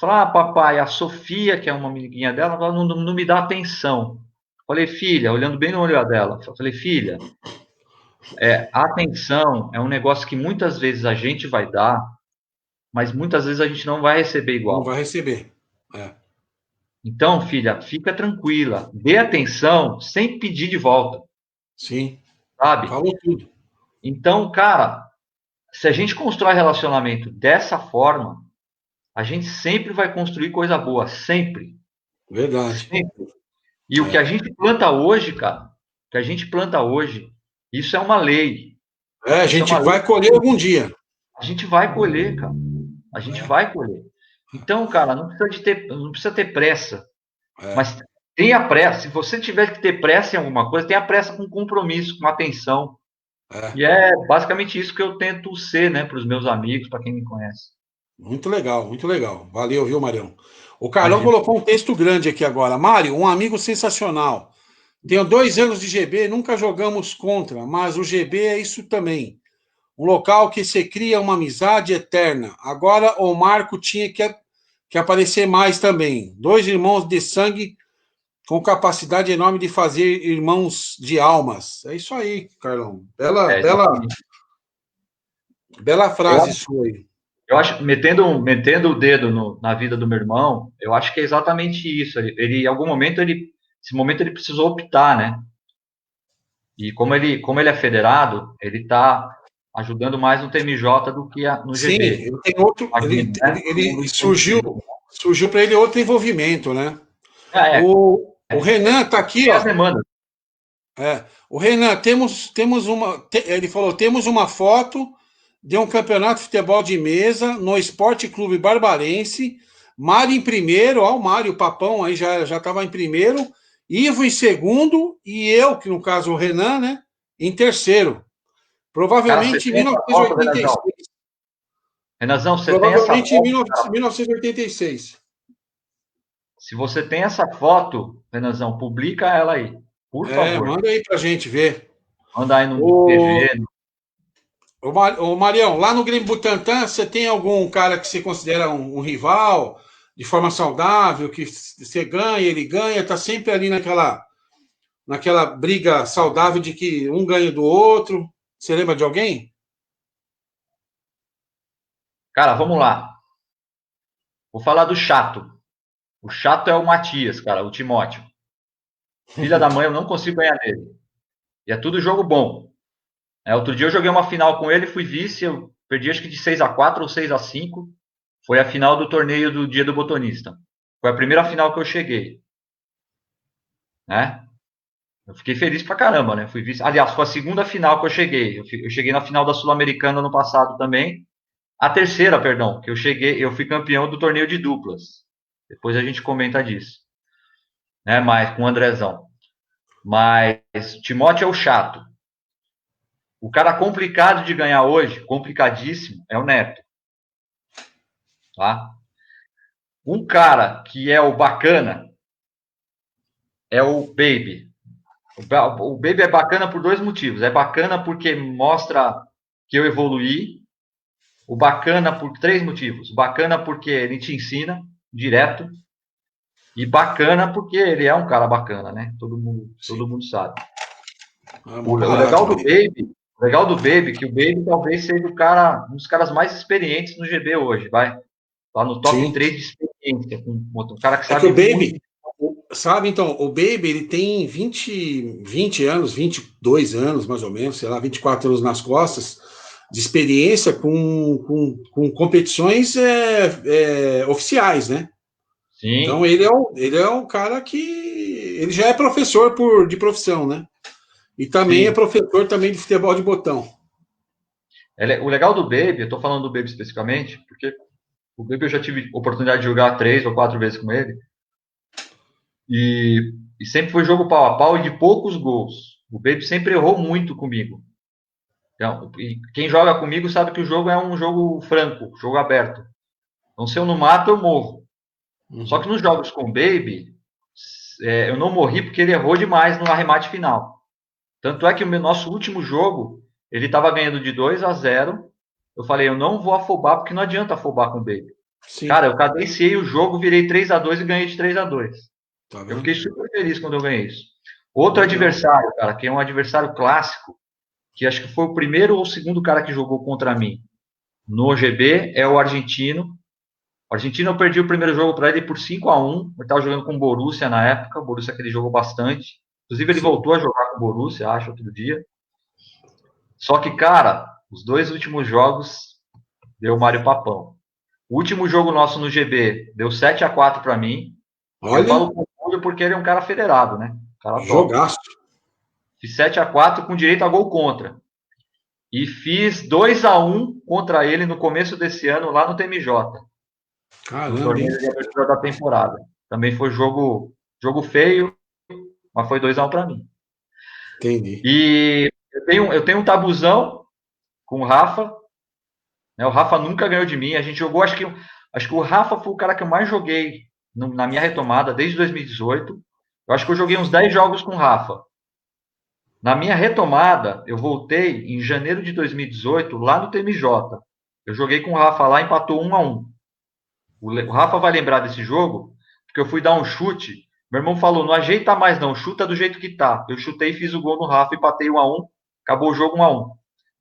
Falou, papai, a Sofia, que é uma amiguinha dela, ela não me dá atenção. Falei, filha, olhando bem no olho dela, falei, filha, a atenção é um negócio que muitas vezes a gente vai dar, mas muitas vezes a gente não vai receber Não igual. vai receber. É. Então, filha, fica tranquila, dê atenção sem pedir de volta. Sim. sabe? Falou tudo. Então, cara, se a gente constrói relacionamento dessa forma, a gente sempre vai construir coisa boa, sempre, Verdade. sempre. E o que a É. gente planta hoje, cara, o que a gente planta hoje, isso é uma lei. A Isso é gente uma lei vai colher algum dia. a gente vai colher, cara. A gente vai colher. Então, cara, não precisa ter pressa. É. Mas tenha pressa. Se você tiver que ter pressa em alguma coisa, tenha pressa com compromisso, com atenção. É. E é basicamente isso que eu tento ser, né, para os meus amigos, para quem me conhece. Muito legal, muito legal. Valeu, viu, Marião? O Carlão Imagina. colocou um texto grande aqui agora. Mário, um amigo sensacional. Tenho 2 anos de GB, nunca jogamos contra, mas o GB é isso também. Um local que se cria uma amizade eterna. Agora o Marco tinha que aparecer mais também. 2 irmãos de sangue com capacidade enorme de fazer irmãos de almas. É isso aí, Carlão. Bela, É, bela, exatamente. bela Eu frase acho, sua aí. eu acho metendo o dedo na vida do meu irmão, eu acho que é exatamente isso. Em algum momento, esse momento ele precisou optar, né? E como ele é federado, ele está ajudando mais no TMJ do que no Sim, GB. ele tem outro. Ele, Imagina, né? ele, Todo mundo ele surgiu, envolvido. surgiu para ele outro envolvimento, né? É, O Renan está aqui, tem as ó. demandas. O Renan, temos uma. Ele falou: temos uma foto de um campeonato de futebol de mesa no Esporte Clube Barbarense. Mário em primeiro, ó, o Mário, o Papão aí já estava em primeiro, Ivo em segundo e eu, que no caso o Renan, né, em terceiro. Cara, você Provavelmente em tem essa foto, Renanzão? 1986. Renanzão, você tem essa Provavelmente em foto, cara? 1986. Se você tem essa foto, Renanzão, publica ela aí, por favor. Manda aí pra gente ver. Manda aí no O, PV. Ô, Marião, lá no Grêmio Butantã, você tem algum cara que você considera um rival, de forma saudável, que você ganha, ele ganha, tá sempre ali naquela briga saudável de que um ganha do outro. Você lembra de alguém? Cara, vamos lá. Vou falar do chato. O chato é o Matias, cara, o Timóteo. Filha da mãe, eu não consigo ganhar dele. E é tudo jogo bom. Outro dia eu joguei uma final com ele, fui vice, eu perdi acho que de 6-4 ou 6-5. Foi a final do torneio do Dia do Botonista. Foi a primeira final que eu cheguei. Né? Eu fiquei feliz pra caramba, né? Fui vice. Aliás, foi a segunda final que eu cheguei. Eu cheguei na final da Sul-Americana no passado também. A terceira, perdão, que eu fui campeão do torneio de duplas. Depois a gente comenta disso. Né? Mas com o Andrezão. Mas Timóteo é o chato. O cara complicado de ganhar hoje, complicadíssimo, é o Neto. Tá? Um cara que é o bacana é o Baby. O Baby é bacana por 2 motivos. É bacana porque mostra que eu evoluí. O bacana por 3 motivos. Bacana porque ele te ensina direto. E bacana porque ele é um cara bacana, né? Todo mundo sabe. O legal do Baby, que o Baby talvez seja um dos caras mais experientes no GB hoje, vai. Tá no top Sim. 3 de experiência, com um cara que É que sabe o muito. Baby, sabe, então, o Baby, ele tem 20 anos, 22 anos, mais ou menos, sei lá, 24 anos nas costas, de experiência com competições oficiais, né? Então, Sim, ele é um cara que ele já é professor de profissão, né? E também é sim. professor também de futebol de botão. O legal do Baby, eu tô falando do Baby especificamente, porque o Baby eu já tive oportunidade de jogar 3 ou 4 vezes com ele. E sempre foi jogo pau a pau e de poucos gols. O Baby sempre errou muito comigo. Então, e quem joga comigo sabe que o jogo é um jogo franco, jogo aberto. Então, se eu não mato, eu morro. Só que Uhum. nos jogos com o Baby, eu não morri porque ele errou demais no arremate final. Tanto é que o nosso último jogo, ele estava ganhando de 2-0. Eu falei, eu não vou afobar, porque não adianta afobar com o Baby. Sim, Cara, eu cadenciei o jogo, virei 3-2 e ganhei de 3-2. tá Eu vendo? fiquei super feliz quando eu ganhei isso. Outro Legal. adversário, cara, que é um adversário clássico, que acho que foi o primeiro ou o segundo cara que jogou contra mim no GB, é o argentino. O argentino eu perdi o primeiro jogo para ele por 5-1. Eu estava jogando com o Borussia na época, o Borussia que ele jogou bastante. Inclusive, ele voltou a jogar com o Borussia, acho, outro dia. Só que, cara, os 2 últimos jogos deu o Mário Papão. O último jogo nosso no GB deu 7-4 para mim. Eu Olha, falo com orgulho porque ele é um cara federado, né? Um cara top. jogaço. Fiz 7-4 com direito a gol contra. E fiz 2-1 contra ele no começo desse ano lá no TMJ. No Caramba, hein? torneio de abertura da temporada. Também foi jogo feio, mas foi 2-1 para mim. Entendi. E eu tenho um tabuzão com o Rafa. Né? O Rafa nunca ganhou de mim. A gente jogou, acho que o Rafa foi o cara que eu mais joguei na minha retomada desde 2018. Eu acho que eu joguei uns 10 jogos com o Rafa. Na minha retomada, eu voltei em janeiro de 2018, lá no TMJ. Eu joguei com o Rafa lá, empatou 1-1. O Rafa vai lembrar desse jogo, porque eu fui dar um chute. Meu irmão falou, não ajeita mais não, chuta do jeito que tá. Eu chutei, fiz o gol no Rafa, empatei 1-1, acabou o jogo 1-1.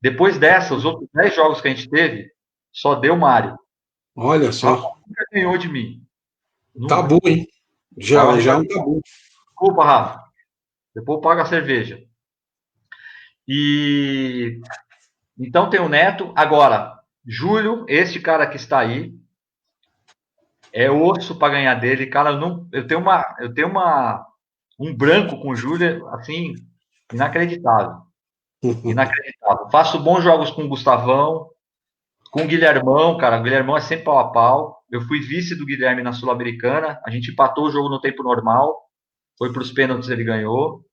Depois dessa, os outros 10 jogos que a gente teve, só deu Mário. Olha O Rafa só. nunca ganhou de mim. Nunca. Tabu, hein? Já é um tabu. Desculpa, Rafa. Depois paga a cerveja. E então tem o Neto. Agora, Júlio, este cara que está aí, é osso para ganhar dele. Cara, eu tenho um branco com o Júlio, assim, inacreditável. Inacreditável. Faço bons jogos com o Gustavão, com o Guilhermão, cara. O Guilhermão é sempre pau a pau. Eu fui vice do Guilherme na Sul-Americana. A gente empatou o jogo no tempo normal. Foi para os pênaltis, ele ganhou.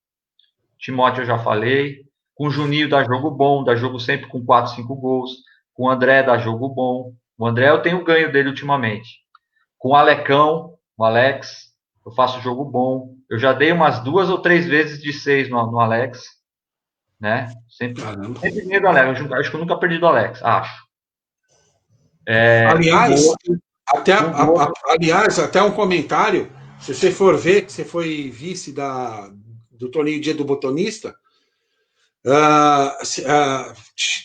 Timóteo eu já falei. Com o Juninho dá jogo bom, dá jogo sempre com 4, 5 gols. Com o André dá jogo bom. O André eu tenho ganho dele ultimamente. Com o Alecão, o Alex, eu faço jogo bom. Eu já dei umas 2 ou 3 vezes de 6 no Alex. Né? Sempre ganhei do Alex. Acho que eu nunca perdi do Alex, acho. Aliás, até um comentário. Se você for ver que você foi vice do torneio Dia do Botonista,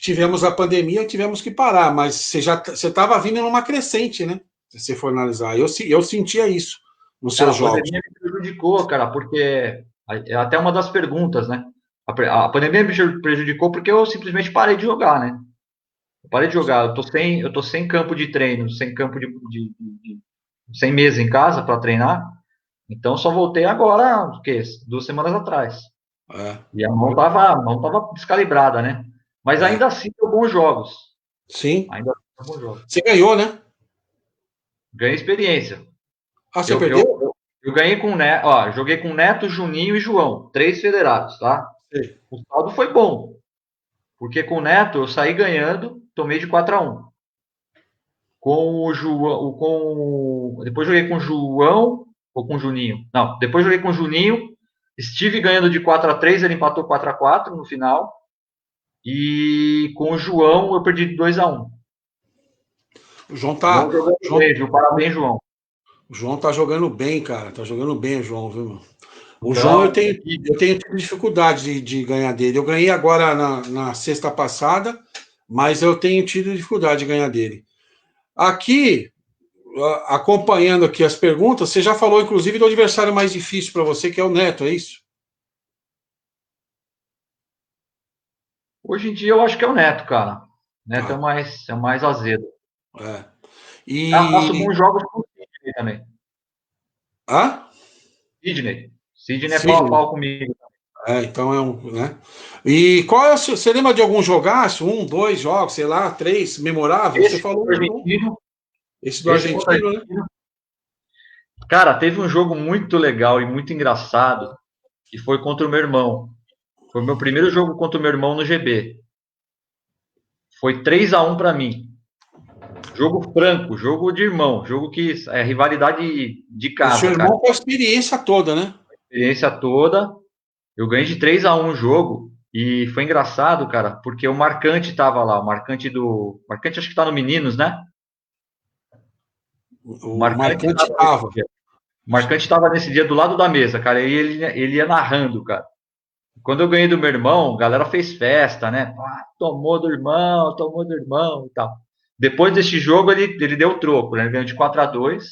tivemos a pandemia, tivemos que parar, mas você estava vindo numa crescente, né? Se você for analisar. Eu sentia isso nos seus jogos. A pandemia me prejudicou, cara, porque é até uma das perguntas, né? A pandemia me prejudicou porque eu simplesmente parei de jogar, né? Eu parei de jogar, eu tô sem campo de treino, sem campo sem mesa em casa para treinar. Então só voltei agora, o quê? 2 semanas atrás. E a mão tava descalibrada, né? Mas ainda assim deu bons jogos. Sim. Ainda deu bons jogos. Você ganhou, né? Ganhei experiência. Você perdeu? Eu ganhei com o Neto, ó, joguei com Neto, Juninho e João, 3 federados, tá? Sim. O saldo foi bom. Porque com o Neto eu saí ganhando, tomei de 4-1. Com o João, depois joguei com o João ou com o Juninho. Não, depois joguei com o Juninho, estive ganhando de 4-3, ele empatou 4-4 no final. E com o João eu perdi de 2-1. O João tá. Parabéns, João. O João tá jogando bem, cara. Tá jogando bem, João, viu, meu? O João, eu tenho dificuldade de ganhar dele. Eu ganhei agora na sexta passada, mas eu tenho tido dificuldade de ganhar dele. Aqui, acompanhando aqui as perguntas, você já falou, inclusive, do adversário mais difícil para você, que é o Neto, é isso? Hoje em dia eu acho que é o Neto, cara. O Neto é mais azedo. Faço bons jogos com o Sidney também. Sidney é pau a pau comigo. Então é um, né? E qual é o seu, você lembra de algum jogaço? 1, 2 jogos, sei lá, 3 memoráveis? Você falou do argentino. Esse do argentino, né? Cara, teve um jogo muito legal e muito engraçado que foi contra o meu irmão. Foi o meu primeiro jogo contra o meu irmão no GB. Foi 3-1 para mim. Jogo franco, jogo de irmão, jogo que é rivalidade de casa. O seu irmão com a experiência toda, né? Experiência toda. Eu ganhei de 3-1 o jogo e foi engraçado, cara, porque o Marcante tava lá, o Marcante acho que tá no Meninos, né? O Marcante tava. O Marcante tava nesse dia do lado da mesa, cara, e ele ia narrando, cara. Quando eu ganhei do meu irmão, a galera fez festa, né? Tomou do irmão e tal. Depois desse jogo, ele deu troco, né? Ele ganhou de 4-2.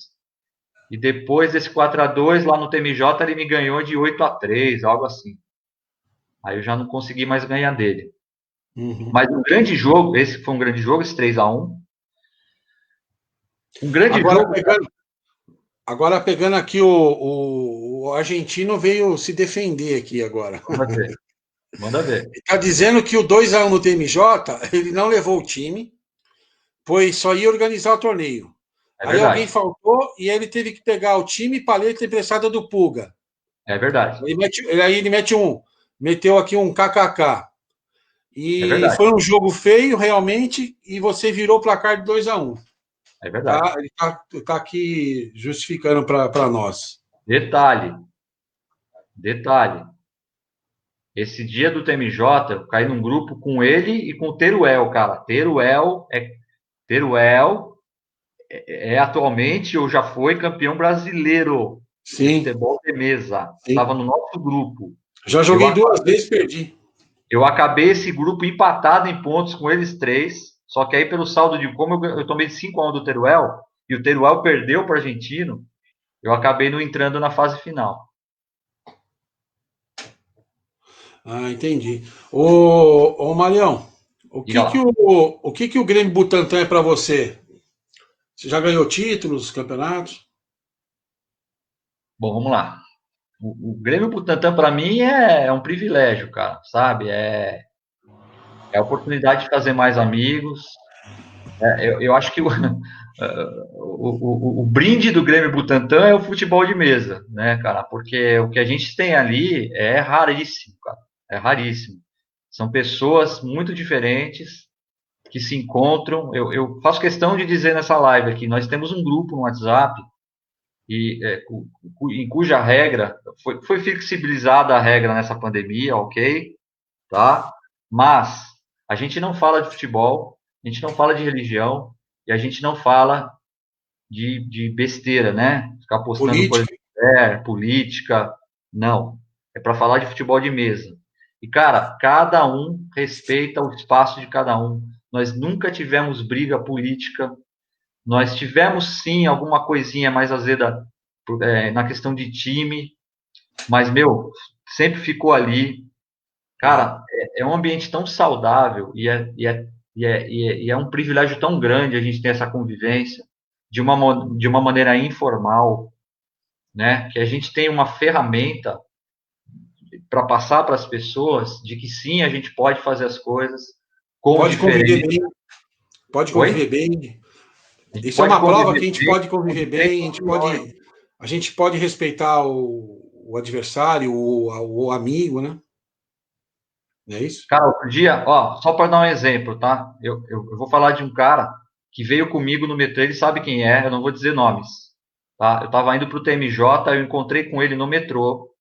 E depois desse 4-2 lá no TMJ, ele me ganhou de 8-3, algo assim. Aí eu já não consegui mais ganhar dele. Uhum. Mas um grande jogo, esse foi um grande jogo, esse 3-1. Um grande Agora jogo. pegando, agora pegando aqui, o argentino veio se defender aqui agora. Manda ver. Manda ver. Está dizendo que o 2-1 no TMJ, ele não levou o time, pois só ia organizar o torneio. É Aí alguém verdade. faltou e ele teve que pegar o time e paleta emprestada do Puga. É verdade. Aí ele meteu aqui um KKK. É E verdade. foi um jogo feio, realmente, e você virou o placar de 2-1. É verdade. Tá? Ele tá aqui justificando para nós. Detalhe. Detalhe. Esse dia do TMJ, eu caí num grupo com ele e com o Teruel, cara. Teruel é atualmente, ou já foi, campeão brasileiro de Sim, futebol de mesa. sim. Estava no nosso grupo. Já Eu, joguei 2 vezes, perdi. eu acabei esse grupo empatado em pontos com eles três, só que aí pelo saldo de como eu tomei de 5-1 do Teruel, e o Teruel perdeu para o argentino, eu acabei não entrando na fase final. Ah, entendi. Ô Marião, Diga lá. o que que o Grêmio Butantã é para você? Você já ganhou títulos, campeonatos? Bom, vamos lá. O Grêmio Butantã, para mim, é um privilégio, cara, sabe? É a oportunidade de fazer mais amigos. Eu acho que o brinde do Grêmio Butantã é o futebol de mesa, né, cara? Porque o que a gente tem ali é raríssimo, cara. É raríssimo. São pessoas muito diferentes que se encontram. Eu faço questão de dizer nessa live aqui, nós temos um grupo no WhatsApp em cuja regra foi flexibilizada a regra nessa pandemia, ok, tá? Mas a gente não fala de futebol, a gente não fala de religião e a gente não fala de besteira, né? Ficar postando coisa Política? de política, não. É para falar de futebol de mesa. E, cara, cada um respeita o espaço de cada um. Nós nunca tivemos briga política. Nós tivemos, sim, alguma coisinha mais azeda na questão de time, mas, meu, sempre ficou ali. Uhum. Cara, é um ambiente tão saudável e é um privilégio tão grande a gente ter essa convivência de uma maneira informal, né? Que a gente tem uma ferramenta para passar para as pessoas de que sim, a gente pode fazer as coisas com Pode conviver diferença. bem, pode Oi? conviver bem. A gente Isso é pode uma prova que conviver a gente bem pode com conviver bem, diferentes opiniões. a gente pode respeitar o adversário, o amigo, né? Não é isso? Cara, outro dia, ó, só para dar um exemplo, tá? Eu vou falar de um cara que veio comigo no metrô, ele sabe quem é, eu não vou dizer nomes, tá? Eu estava indo para o TMJ, eu encontrei com ele no metrô.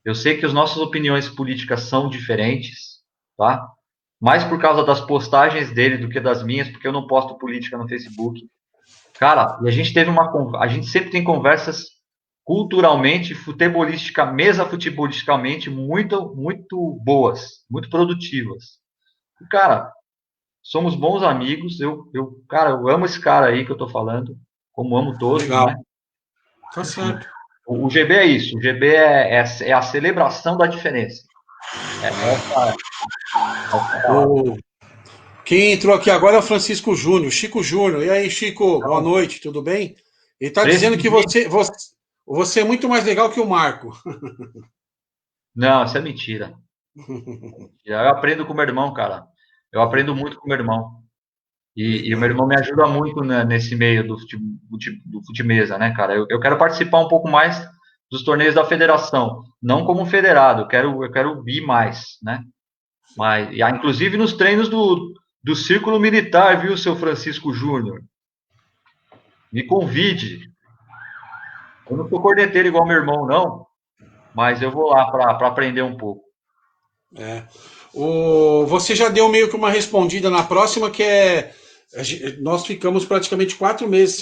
Eu sei que as nossas opiniões políticas são diferentes, tá? Mais por causa das postagens dele do que das minhas, porque eu não posto política no Facebook. Cara, e a gente a gente sempre tem conversas culturalmente, mesa futebolisticamente muito boas, muito produtivas. E, cara, somos bons amigos. Cara, eu amo esse cara aí que eu tô falando, como amo todos, Legal. né? Tá certo. O GB é isso. O GB é a celebração da diferença. Essa palavra. O, quem entrou aqui agora é o Francisco Júnior, Chico Júnior. E aí, Chico, boa Então, noite, tudo bem? Ele está dizendo que presbítero. você é muito mais legal que o Marco. Não, isso é mentira. Eu aprendo com meu irmão, cara. Eu aprendo muito com meu irmão. E o meu Legal. irmão me ajuda muito nesse meio do fute-mesa, né, cara? Eu quero participar um pouco mais dos torneios da federação, não como federado, eu quero ir mais, né? Mas, inclusive nos treinos do Círculo Militar, viu, seu Francisco Júnior? Me convide. Eu não sou corneteiro igual meu irmão, não, mas eu vou lá para aprender um pouco. É. Você já deu meio que uma respondida na próxima, que é. Nós ficamos praticamente 4 meses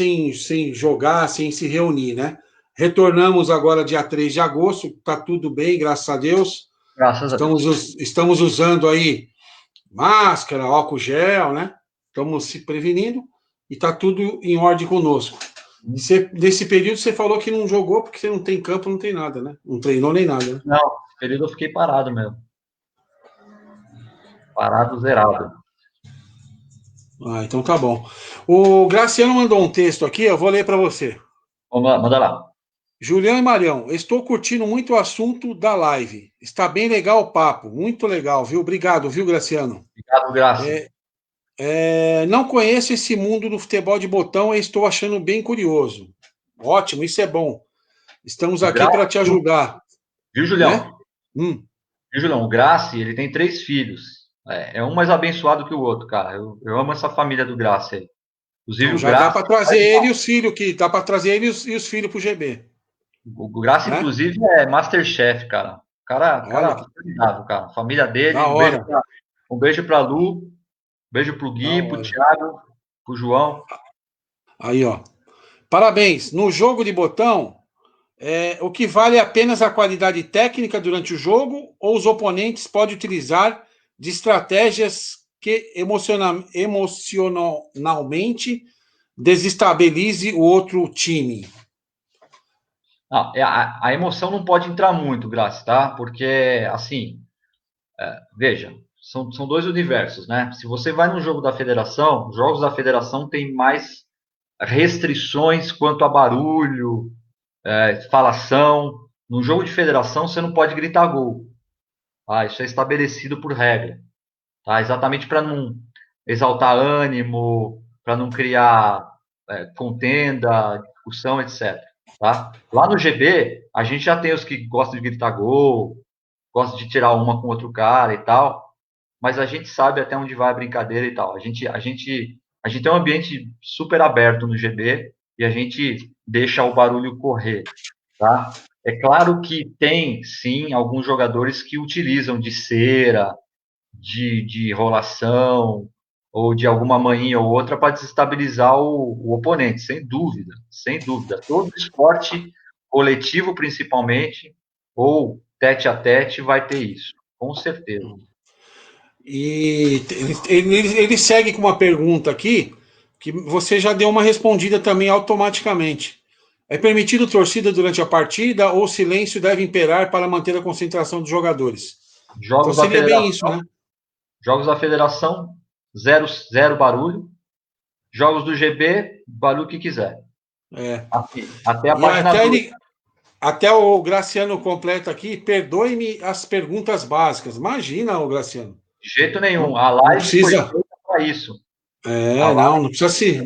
sem jogar, sem se reunir, né? Retornamos agora dia 3 de agosto, tá tudo bem, graças a Deus. Graças a Deus. Estamos usando aí máscara, álcool gel, né? Estamos se prevenindo e tá tudo em ordem conosco. Nesse período você falou que não jogou porque você não tem campo, não tem nada, né? Não treinou nem nada, né? Não, nesse período eu fiquei parado mesmo. Parado, zerado. Ah, então tá bom. O Graciano mandou um texto aqui, eu vou ler para você. Vamos lá, manda lá. Julião e Marião, estou curtindo muito o assunto da live. Está bem legal o papo, muito legal, viu? Obrigado, viu, Graciano? Obrigado, Graça. Não conheço esse mundo do futebol de botão e estou achando bem curioso. Ótimo, isso é bom. Estamos O aqui Graça, para te ajudar, viu, né? Julião? Viu, Julião? O Graça, ele tem 3 filhos. É um mais abençoado que o outro, cara. Eu amo essa família do Graça aí. Inclusive Então o já dá Graça. para trazer ele e os filhos, que dá para trazer ele e os filhos para o GB, O Graça, né? inclusive, é Masterchef, cara. Olha, Cara, formidável, cara. A família dele, da hora, um beijo pra Lu, um beijo pro da Gui, pro hora. Thiago, pro João. Aí, ó. Parabéns. No jogo de botão, o que vale é apenas a qualidade técnica durante o jogo ou os oponentes podem utilizar de estratégias que emocionalmente desestabilize o outro time? Não, a emoção não pode entrar muito, Graça, tá? Porque, assim, veja, são 2 universos, né? Se você vai no jogo da federação, os jogos da federação têm mais restrições quanto a barulho, falação. No jogo de federação, você não pode gritar gol. Tá? Isso é estabelecido por regra. Tá? Exatamente para não exaltar ânimo, para não criar contenda, discussão, etc. Tá? Lá no GB, a gente já tem os que gostam de gritar gol, gostam de tirar uma com outro cara e tal, mas a gente sabe até onde vai a brincadeira e tal. A gente tem um ambiente super aberto no GB e a gente deixa o barulho correr, tá? É claro que tem, sim, alguns jogadores que utilizam de cera, de enrolação ou de alguma manhinha ou outra para desestabilizar o oponente, sem dúvida, sem dúvida. Todo esporte coletivo, principalmente, ou tete a tete, vai ter isso, com certeza. E ele segue com uma pergunta aqui que você já deu uma respondida também automaticamente. É permitido torcida durante a partida ou silêncio deve imperar para manter a concentração dos jogadores? Então Jogos da seria bem isso, federação, né? jogos da federação, zero, zero barulho. Jogos do GB, barulho que quiser. É. Até a E página 2. até o Graciano completa aqui, perdoe-me as perguntas básicas. Imagina, o Graciano. De jeito nenhum. Não, A não live foi precisa. feita para isso. Não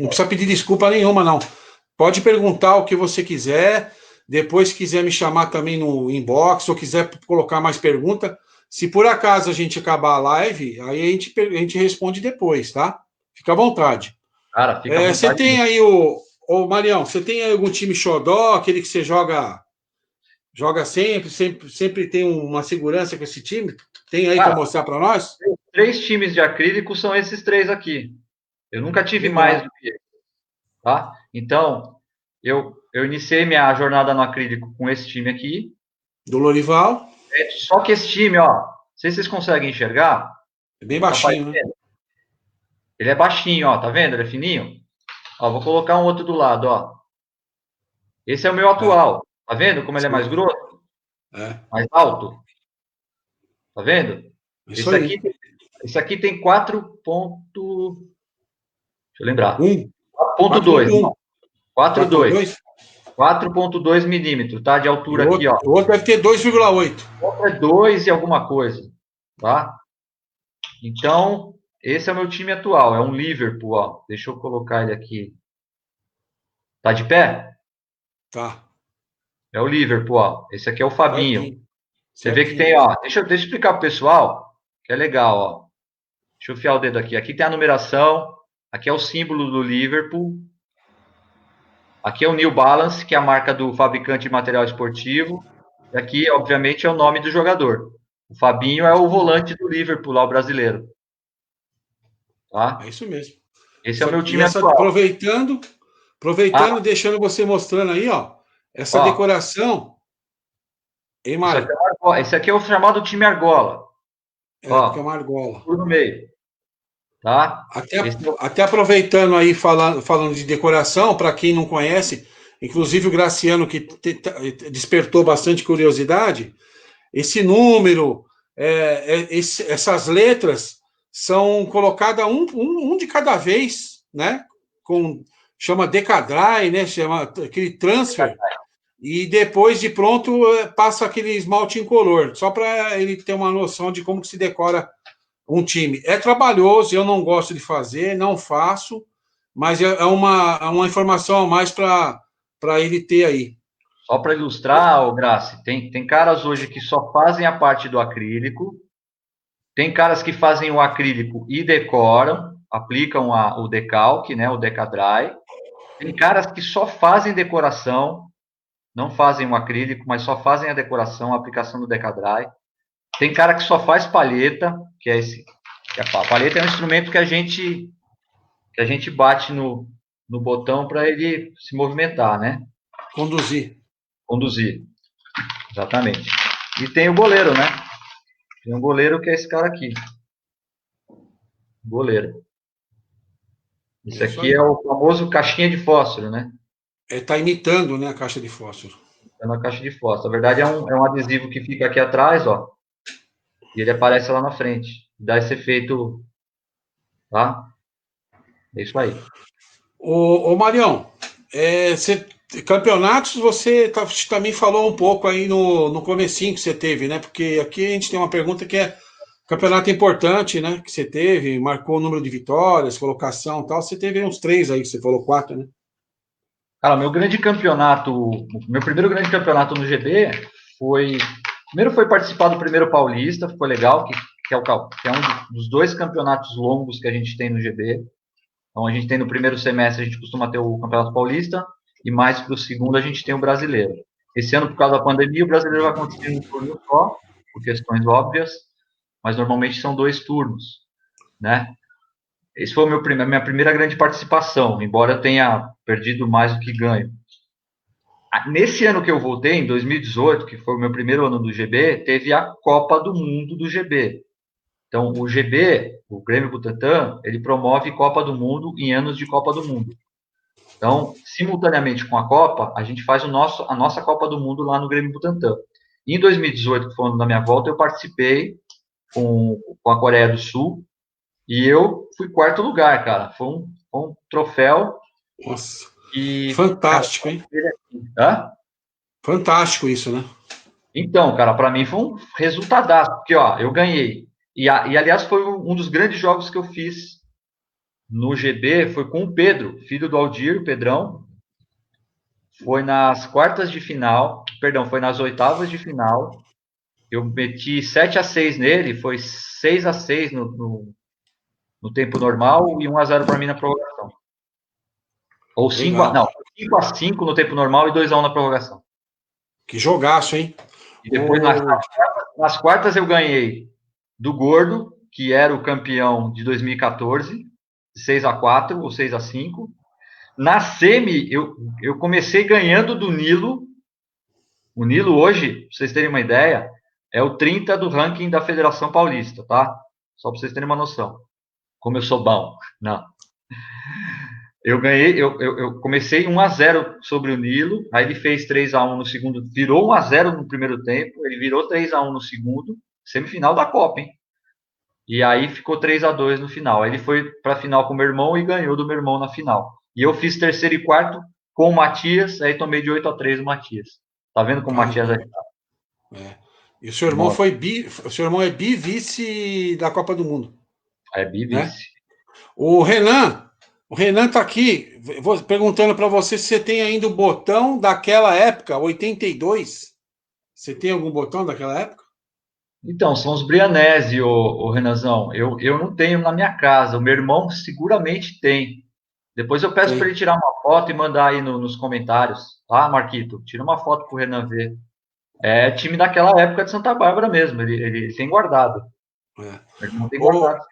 precisa pedir desculpa nenhuma, não. Pode perguntar o que você quiser. Depois, se quiser me chamar também no inbox, ou quiser colocar mais pergunta. Se por acaso a gente acabar a live, aí a gente responde depois, tá? Fica à vontade. Cara, fica à Você vontade. tem aí Marião, você tem aí algum time xodó, aquele que você joga sempre tem uma segurança com esse time? Tem aí para Cara, mostrar para nós? 3 times de acrílico são esses 3 aqui. Eu nunca tive mais Legal. do que eles, tá? Então, eu iniciei minha jornada no acrílico com esse time aqui. Do Lorival. Só que esse time, ó, não sei se vocês conseguem enxergar. É bem Tá baixinho, né? aparecendo? Ele é baixinho, ó, tá vendo? Ele é fininho. Ó, vou colocar um outro do lado, ó. Esse é o meu É, atual. Tá vendo como ele é mais sim. grosso, É, mais alto? Tá vendo? isso Esse aí. aqui, esse aqui tem 4 ponto, deixa eu lembrar. 4.2, 4.1. não. 4.2. 4.2. 4.2 milímetros, tá? De E altura o aqui, outro, ó. o outro deve ter 2,8. O outro é 2 e alguma coisa, tá? Então, esse é o meu time atual. É um Liverpool, ó. Deixa eu colocar ele aqui. Tá de pé? Tá. É o Liverpool, ó. Esse aqui é o Fabinho. Certinho. Você vê que Certinho. tem, ó. Deixa eu explicar pro pessoal, que é legal, ó. Deixa eu enfiar o dedo aqui. Aqui tem a numeração. Aqui é o símbolo do Liverpool. Aqui é o New Balance, que é a marca do fabricante de material esportivo. E aqui, obviamente, é o nome do jogador. O Fabinho é o volante do Liverpool, lá o brasileiro. É Tá? isso mesmo. Esse é o meu E time essa, atual. aproveitando, Ah, deixando você mostrando aí, ó, essa ó, decoração, hein, isso aqui Mário? esse aqui é o chamado time argola. É, porque é Ó, uma argola. tudo no meio. tá? Até aproveitando aí, falando de decoração, para quem não conhece, inclusive o Graciano, que despertou bastante curiosidade, esse número, essas letras são colocadas um de cada vez, né? Chama Decadry, né? Chama aquele transfer. E depois de pronto passa aquele esmalte incolor, só para ele ter uma noção de como que se decora um time. É trabalhoso, eu não gosto de fazer, não faço, mas é uma informação a mais para ele ter aí. Só para ilustrar, Graci, tem caras hoje que só fazem a parte do acrílico, tem caras que fazem o acrílico e decoram, aplicam o decalque, né, o Decadry. Tem caras que só fazem decoração, não fazem o acrílico, mas só fazem a decoração, a aplicação do Decadry. Tem cara que só faz palheta, que é esse. Que a palheta é um instrumento que a gente bate no botão para ele se movimentar, né? Conduzir, exatamente. E tem o goleiro, né? Tem um goleiro que é esse cara aqui. Goleiro. Isso aqui é o famoso caixinha de fósforo, né? Tá imitando, né, a caixa de fósforo. É uma caixa de fósforo. Na verdade, é um adesivo que fica aqui atrás, ó. E ele aparece lá na frente. Dá esse efeito, tá? É isso aí. Ô Marião, campeonatos você também falou um pouco aí no comecinho que você teve, né? Porque aqui a gente tem uma pergunta que é campeonato importante, né? Que você teve, marcou o número de vitórias, colocação e tal. Você teve uns 3 aí, que você falou 4, né? Cara, meu primeiro grande campeonato no GB foi. Primeiro foi participar do primeiro Paulista, foi legal, que é um dos 2 campeonatos longos que a gente tem no GB. Então a gente tem no primeiro semestre, a gente costuma ter o Campeonato Paulista, e mais para o segundo a gente tem o Brasileiro. Esse ano, por causa da pandemia, o Brasileiro vai acontecer em um turno só, por questões óbvias, mas normalmente são 2 turnos, né? Esse foi a minha primeira grande participação, embora eu tenha perdido mais do que ganho. Nesse ano que eu voltei, em 2018, que foi o meu primeiro ano do GB, teve a Copa do Mundo do GB. Então, o GB, o Grêmio Butantã, ele promove Copa do Mundo em anos de Copa do Mundo. Então, simultaneamente com a Copa, a gente faz a nossa Copa do Mundo lá no Grêmio Butantã. Em 2018, que foi o ano da minha volta, eu participei com a Coreia do Sul e eu fui 4º lugar, cara. Foi um troféu. Nossa, e fantástico, hein? Hã? Fantástico isso, né? Então, cara, para mim foi um resultadaço, porque, ó, eu ganhei. E aliás, foi um dos grandes jogos que eu fiz no GB, foi com o Pedro, filho do Aldir, o Pedrão. Foi nas quartas de final, perdão, foi nas oitavas de final. Eu meti 7-6 nele, foi 6-6 no tempo normal e 1-0 para mim na prorrogação. Ou 5-5 no tempo normal e 2-1 na prorrogação. Que jogaço, hein? E depois, nas quartas, eu ganhei do Gordo, que era o campeão de 2014, 6-4 ou 6-5. Na semi, eu comecei ganhando do Nilo. O Nilo hoje, para vocês terem uma ideia, é o 30 do ranking da Federação Paulista, tá? Só para vocês terem uma noção. Como eu sou bom. Não. Eu ganhei, eu comecei 1-0 sobre o Nilo, aí ele fez 3-1 no segundo, virou 1-0 no primeiro tempo, ele virou 3-1 no segundo, semifinal da Copa, hein? E aí ficou 3-2 no final. Aí ele foi para a final com o meu irmão e ganhou do meu irmão na final. E eu fiz terceiro e quarto com o Matias, aí tomei de 8-3 o Matias. Tá vendo como o Matias é? E o seu irmão o seu irmão é bi-vice da Copa do Mundo. É bi-vice. Né? O Renan tá aqui perguntando para você se você tem ainda o botão daquela época, 82. Você tem algum botão daquela época? Então, são os Brianese, o Renanzão. Eu não tenho na minha casa. O meu irmão seguramente tem. Depois eu peço para ele tirar uma foto e mandar aí nos comentários. Tá, Marquito? Tira uma foto pro Renan ver. É time daquela época de Santa Bárbara mesmo. Ele tem guardado. Meu irmão tem guardado.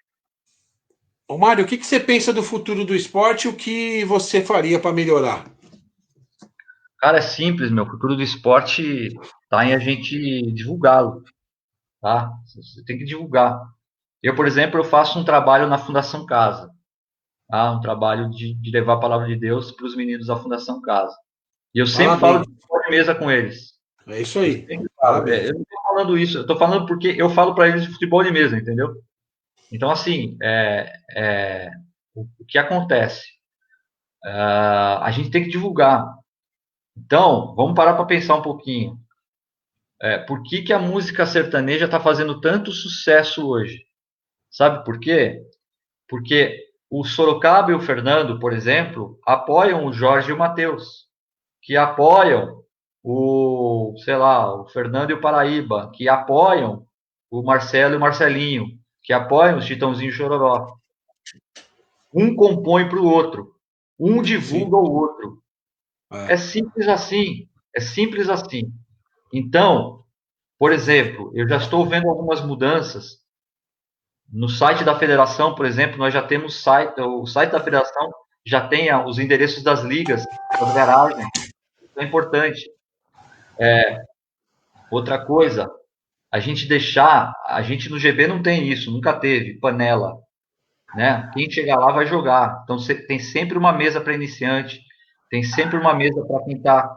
Ô Mário, o que você pensa do futuro do esporte e o que você faria para melhorar? Cara, é simples, meu. O futuro do esporte tá em a gente divulgá-lo. Tá? Você tem que divulgar. Eu, por exemplo, eu faço um trabalho na Fundação Casa, tá? Um trabalho de levar a palavra de Deus para os meninos da Fundação Casa. E eu sempre falo Parabéns. de futebol de mesa com eles. É isso Eu aí. sempre falo. Parabéns. Eu não estou falando isso, eu estou falando porque eu falo para eles de futebol de mesa, entendeu? Então, assim, o que acontece? A gente tem que divulgar. Então, vamos parar para pensar um pouquinho. Por que a música sertaneja está fazendo tanto sucesso hoje? Sabe por quê? Porque o Sorocaba e o Fernando, por exemplo, apoiam o Jorge e o Matheus, que apoiam sei lá, o Fernando e o Paraíba, que apoiam o Marcelo e o Marcelinho, que apoiam os Chitãozinho e o Chororó. Um compõe para o outro, um Sim. divulga o outro. É. É simples assim, é simples assim. Então, por exemplo, eu já estou vendo algumas mudanças no site da federação, por exemplo, nós já temos o site da federação já tem os endereços das ligas, das garagens. Isso é importante. Outra coisa, a gente no GB não tem isso, nunca teve, panela, né? Quem chegar lá vai jogar. Então tem sempre uma mesa para iniciante, tem sempre uma mesa para quem está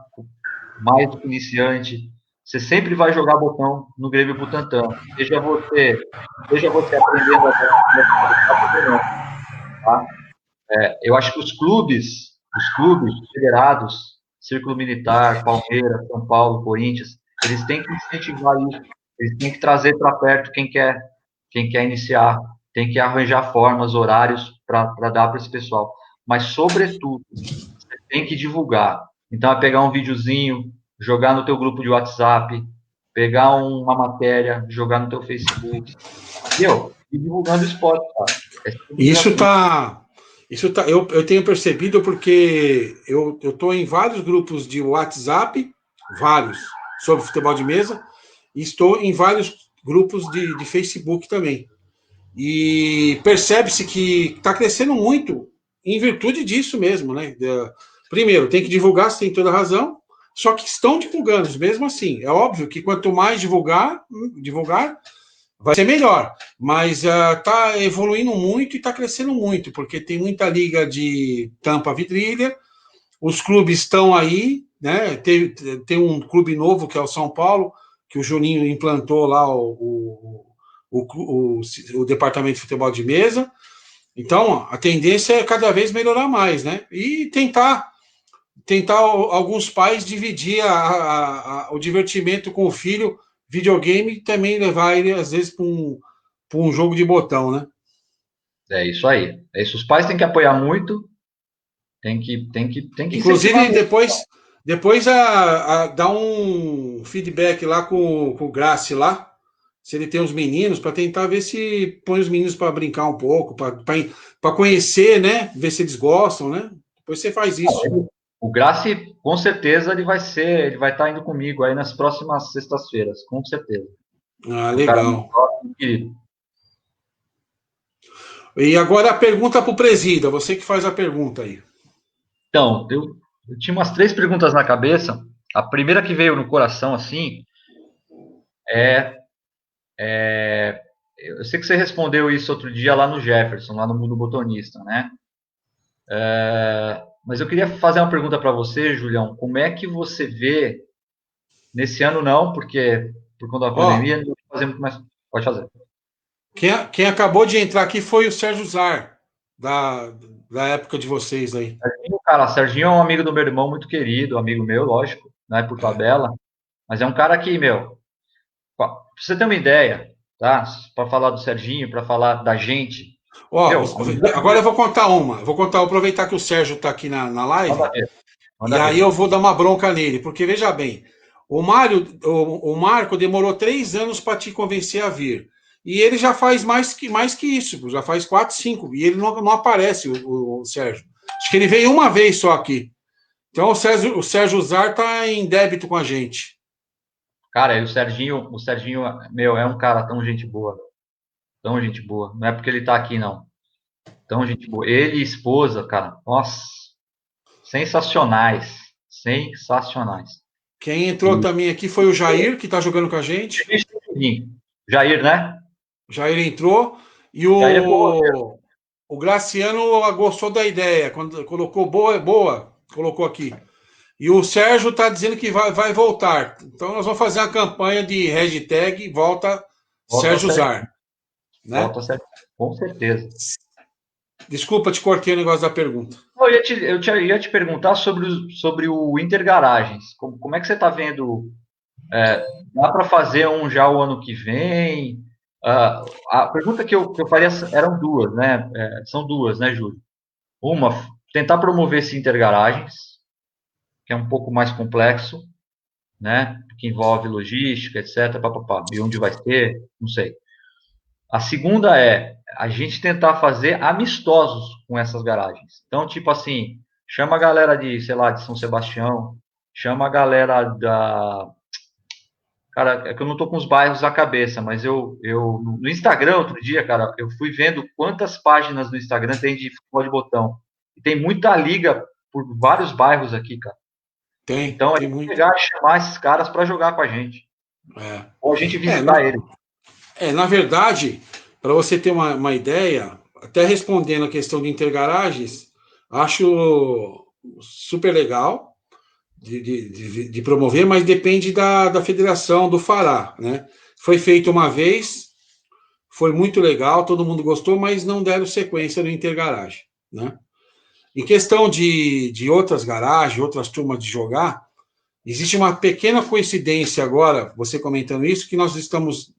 mais do que iniciante. Você sempre vai jogar botão no Grêmio Butantã. Seja você aprendendo a tá? Eu acho que os clubes federados, Círculo Militar, Palmeiras, São Paulo, Corinthians, eles têm que incentivar isso. Eles têm que trazer para perto quem quer iniciar, tem que arranjar formas, horários para dar para esse pessoal. Mas, sobretudo, você tem que divulgar. Então, é pegar um videozinho, jogar no teu grupo de WhatsApp, pegar uma matéria, jogar no teu Facebook. Entendeu? E divulgando o esporte, cara. É simples Isso assim. tá. Isso tá, eu tenho percebido porque eu estou em vários grupos de WhatsApp, vários, sobre futebol de mesa, e estou em vários grupos de Facebook também. E percebe-se que está crescendo muito em virtude disso mesmo, né? Primeiro, tem que divulgar, você tem toda a razão, só que estão divulgando, mesmo assim. É óbvio que quanto mais divulgar, vai ser melhor. Mas está evoluindo muito e está crescendo muito, porque tem muita liga de tampa vidrilha, os clubes estão aí, né? Tem um clube novo que é o São Paulo, que o Juninho implantou lá o departamento de futebol de mesa. Então, a tendência é cada vez melhorar mais, né? E tentar alguns pais dividir o divertimento com o filho, videogame, e também levar ele, às vezes, para um jogo de botão, né? É isso aí. É isso. Os pais têm que apoiar muito, tem que incentivar Inclusive, mesmo. depois dar um feedback lá com o Graci lá, se ele tem os meninos, para tentar ver se põe os meninos para brincar um pouco, para conhecer, né? Ver se eles gostam, né? Depois você faz isso. O Graci, com certeza, ele vai estar indo comigo aí nas próximas sextas-feiras, com certeza. Ah, É um cara legal. muito próximo, querido. E agora a pergunta para o Presida, você que faz a pergunta aí. Então, eu tinha umas 3 perguntas na cabeça. A primeira que veio no coração, assim, é, eu sei que você respondeu isso outro dia lá no Jefferson, lá no Mundo Botonista, né? Mas eu queria fazer uma pergunta para você, Julião. Como é que você vê, nesse ano não, porque por conta da Ó, pandemia, não vai fazer muito mais. Pode fazer. quem acabou de entrar aqui foi o Sérgio Zar, da época de vocês aí. Cara, Serginho é um amigo do meu irmão, muito querido, amigo meu, lógico, né, por É. tabela, mas é um cara que, meu, pra você ter uma ideia, tá? Para falar do Serginho, para falar da gente, Ó, meu, agora eu vou contar uma. Vou aproveitar que o Sérgio está aqui na manda live, ver, e manda aí ver. eu vou dar uma bronca nele, porque veja bem, o Marco demorou 3 anos para te convencer a vir. E ele já faz mais que isso, já faz 4, 5, e ele não aparece, o Sérgio. Acho que ele veio uma vez só aqui. Então o Sérgio Zar está em débito com a gente. Cara, e o Serginho, meu, é um cara tão gente boa. Não é porque ele tá aqui, não. Tão gente boa. Ele e esposa, cara, nossa, sensacionais, sensacionais. Quem entrou E também aqui foi o Jair, que está jogando com a gente. Jair, né? O Jair entrou. E E aí é boa. o Graciano gostou da ideia, quando colocou boa, colocou aqui. E o Sérgio está dizendo que vai voltar. Então nós vamos fazer uma campanha de hashtag volta Volta Sérgio certo. Zar, né? Volta certo. Com certeza. Desculpa, te cortei o negócio da pergunta. Eu ia te perguntar sobre o Intergaragens. Como é que você está vendo? Dá para fazer um já o ano que vem? A pergunta que eu faria eram duas, né? São duas, né, Júlio? Uma, tentar promover esse Intergaragens, que é um pouco mais complexo, né? Que envolve logística, etc. Papapá. E onde vai ser? Não sei. A segunda é a gente tentar fazer amistosos com essas garagens. Então, tipo assim, chama a galera de, sei lá, de São Sebastião, chama a galera da. Cara, é que eu não tô com os bairros à cabeça, mas eu no Instagram, outro dia, cara, eu fui vendo quantas páginas no Instagram tem de futebol de botão. E tem muita liga por vários bairros aqui, cara. Então, a Tem gente muito. pegar e chamar esses caras para jogar com a gente. Ou a gente visitar eles. Na verdade, para você ter uma ideia, até respondendo a questão de intergaragens, acho super legal de promover, mas depende da federação, do Fará, né? Foi feito uma vez, foi muito legal, todo mundo gostou, mas não deram sequência no intergaragem, né? Em questão de outras garagens, outras turmas de jogar, existe uma pequena coincidência agora, você comentando isso, que nós estamos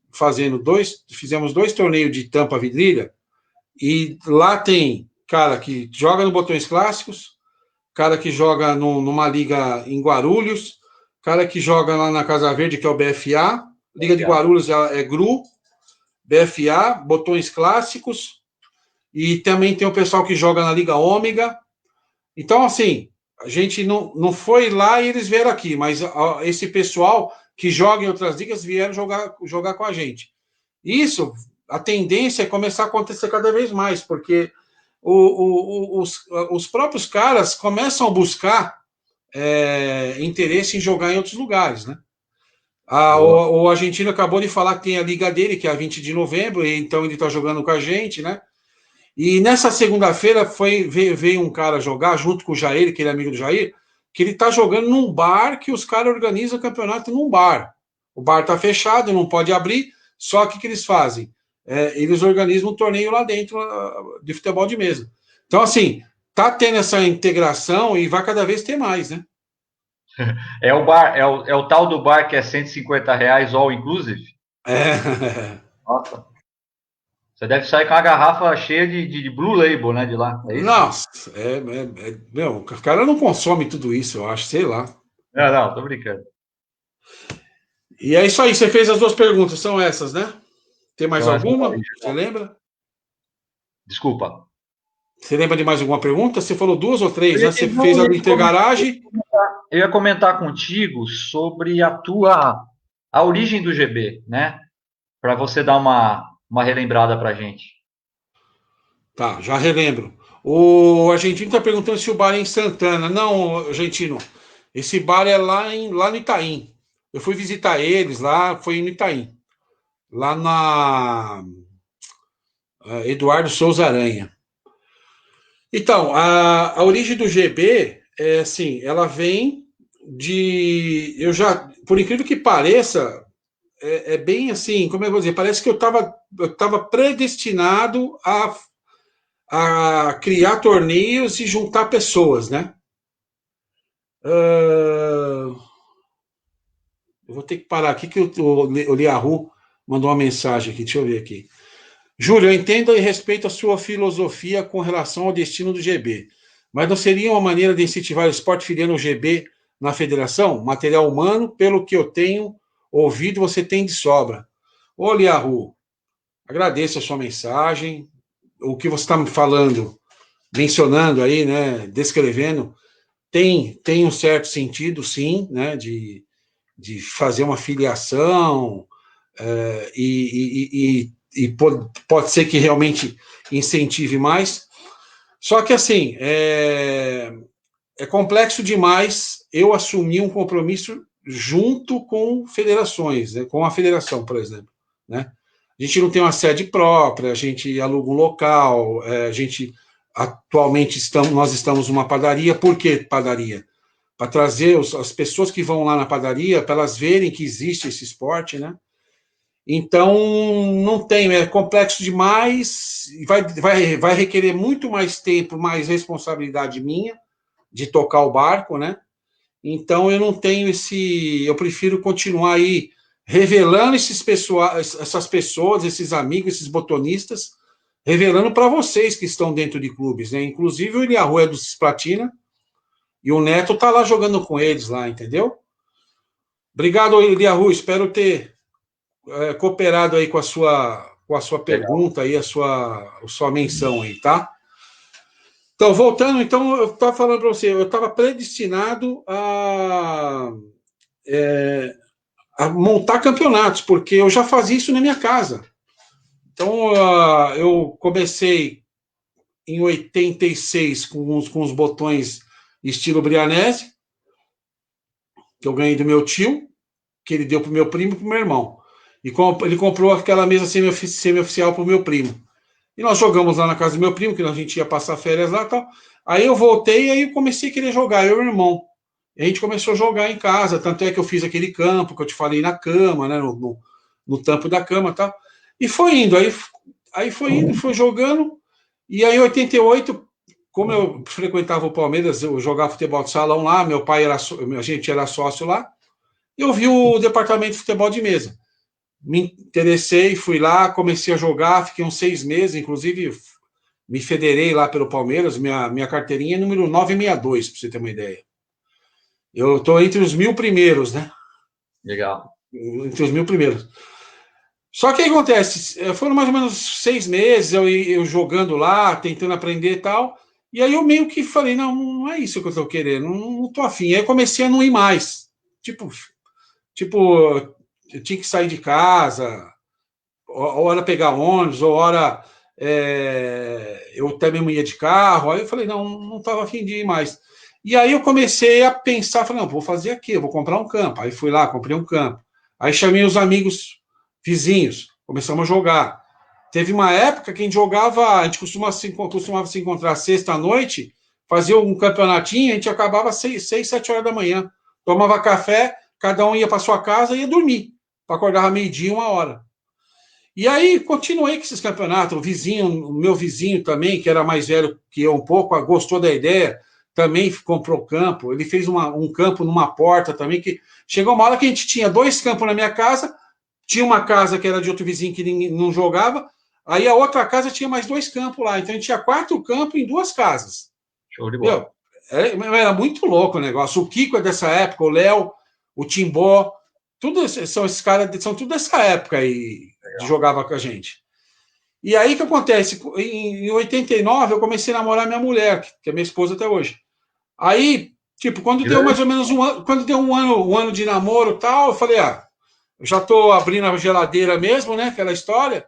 fizemos 2 torneios de tampa vidrilha, e lá tem cara que joga no Botões Clássicos, cara que joga numa liga em Guarulhos, cara que joga lá na Casa Verde, que é o BFA, Liga de Guarulhos é GRU, BFA, Botões Clássicos, e também tem o pessoal que joga na Liga Ômega. Então, assim, a gente não foi lá e eles vieram aqui, mas esse pessoal que joga em outras ligas vieram jogar com a gente. Isso, a tendência é começar a acontecer cada vez mais, porque os próprios caras começam a buscar interesse em jogar em outros lugares, né? O argentino acabou de falar que tem a liga dele, que é a 20 de novembro, e então ele está jogando com a gente, né? E nessa segunda-feira veio um cara jogar junto com o Jair, que ele é amigo do Jair, que ele está jogando num bar que os caras organizam o campeonato num bar. O bar está fechado, não pode abrir, só que o que eles fazem? Eles organizam um torneio lá dentro de futebol de mesa. Então, assim, tá tendo essa integração e vai cada vez ter mais, né? É o bar, é o tal do bar que é R$ 150 all inclusive? Nossa. Você deve sair com a garrafa cheia de Blue Label, né, de lá. É isso? Nossa, meu, o cara não consome tudo isso, eu acho, sei lá. Não, tô brincando. E é isso aí, você fez as 2 perguntas, são essas, né? Tem mais Então, alguma? Você lembra? Desculpa. Você lembra de mais alguma pergunta? Você falou 2 ou 3, né? Você Não, fez a do Intergarage. Eu ia comentar contigo sobre a origem do GB, né? Para você dar uma relembrada pra gente. Tá, já relembro. O argentino está perguntando se o bar é em Santana. Não, argentino. Esse bar é lá no Itaim. Eu fui visitar eles lá, foi no Itaim. Lá na Eduardo Souza Aranha. Então, a origem do GB é assim, ela vem de. Por incrível que pareça, bem assim, como eu vou dizer, parece que eu tava predestinado a criar torneios e juntar pessoas, né? Eu vou ter que parar aqui que o Liahu mandou uma mensagem aqui, deixa eu ver aqui. Júlio, eu entendo e respeito a sua filosofia com relação ao destino do GB, mas não seria uma maneira de incentivar o esporte filiando o GB na federação? Material humano, pelo que eu tenho ouvido, você tem de sobra. Ô, Liahu, agradeço a sua mensagem, o que você está me falando, mencionando aí, né, descrevendo, tem um certo sentido, sim, né, de fazer uma filiação, e pode ser que realmente incentive mais. Só que, assim, é complexo demais eu assumir um compromisso junto com federações, né, com a federação, por exemplo, né? A gente não tem uma sede própria, a gente aluga um local, atualmente nós estamos numa padaria. Por que padaria? Para trazer as pessoas que vão lá na padaria, para elas verem que existe esse esporte, né? Então, não tem, é complexo demais, vai requerer muito mais tempo, mais responsabilidade minha de tocar o barco, né? Então, eu não tenho eu prefiro continuar aí revelando essas pessoas, esses amigos, esses botonistas, revelando para vocês que estão dentro de clubes, né? Inclusive o Iliarru é do Cisplatina e o Neto tá lá jogando com eles lá, entendeu? Obrigado, Iliarru, espero ter cooperado aí com a sua pergunta aí, a sua menção aí, tá? Então, voltando, então, eu estava falando para você, eu estava predestinado a montar campeonatos, porque eu já fazia isso na minha casa. Então, eu comecei em 86 com os botões estilo Brianese, que eu ganhei do meu tio, que ele deu para o meu primo e para o meu irmão. E ele comprou aquela mesa semi-oficial para o meu primo. E nós jogamos lá na casa do meu primo, que a gente ia passar férias lá e tal. Aí eu voltei e aí eu comecei a querer jogar, eu e o meu irmão. E a gente começou a jogar em casa, tanto é que eu fiz aquele campo que eu te falei na cama, né, no tampo da cama e tal. E foi indo, aí foi indo, foi jogando. E aí em 88, como eu frequentava o Palmeiras, eu jogava futebol de salão lá, meu pai a gente era sócio lá, eu vi o departamento de futebol de mesa. Me interessei, fui lá, comecei a jogar, fiquei uns 6 meses, inclusive me federei lá pelo Palmeiras, minha carteirinha é número 962, para você ter uma ideia. Eu estou entre os 1.000 primeiros, né? Legal. Entre os 1.000 primeiros. Só que o que acontece? Foram mais ou menos 6 meses eu jogando lá, tentando aprender e tal, e aí eu meio que falei, não é isso que eu estou querendo, não estou afim. Aí eu comecei a não ir mais. Tipo, eu tinha que sair de casa, hora pegar ônibus, ou hora eu até mesmo ia de carro. Aí eu falei, não estava afim de ir mais. E aí eu comecei a pensar, falei, não, vou fazer aqui, eu vou comprar um campo. Aí fui lá, comprei um campo. Aí chamei os amigos vizinhos, começamos a jogar. Teve uma época que a gente jogava, a gente costumava se encontrar sexta-noite, fazia um campeonatinho, a gente acabava 7 horas da manhã. Tomava café, cada um ia para sua casa e ia dormir, para acordar meio-dia, 1 hora. E aí continuei com esses campeonatos. O meu vizinho também, que era mais velho que eu um pouco, gostou da ideia, também comprou campo. Ele fez um campo numa porta também, que chegou uma hora que a gente tinha 2 campos na minha casa, tinha uma casa que era de outro vizinho que não jogava, aí a outra casa tinha mais 2 campos lá. Então a gente tinha 4 campos em 2 casas. Show de bola. Era muito louco o negócio. O Kiko é dessa época, o Léo, o Timbó, esses caras são tudo dessa época aí, que jogava com a gente. E aí o que acontece? Em 89 eu comecei a namorar minha mulher, que é minha esposa até hoje. Aí, tipo, quando deu mais ou menos um ano, quando deu um ano de namoro e tal, eu falei, eu já tô abrindo a geladeira mesmo, né? Aquela história.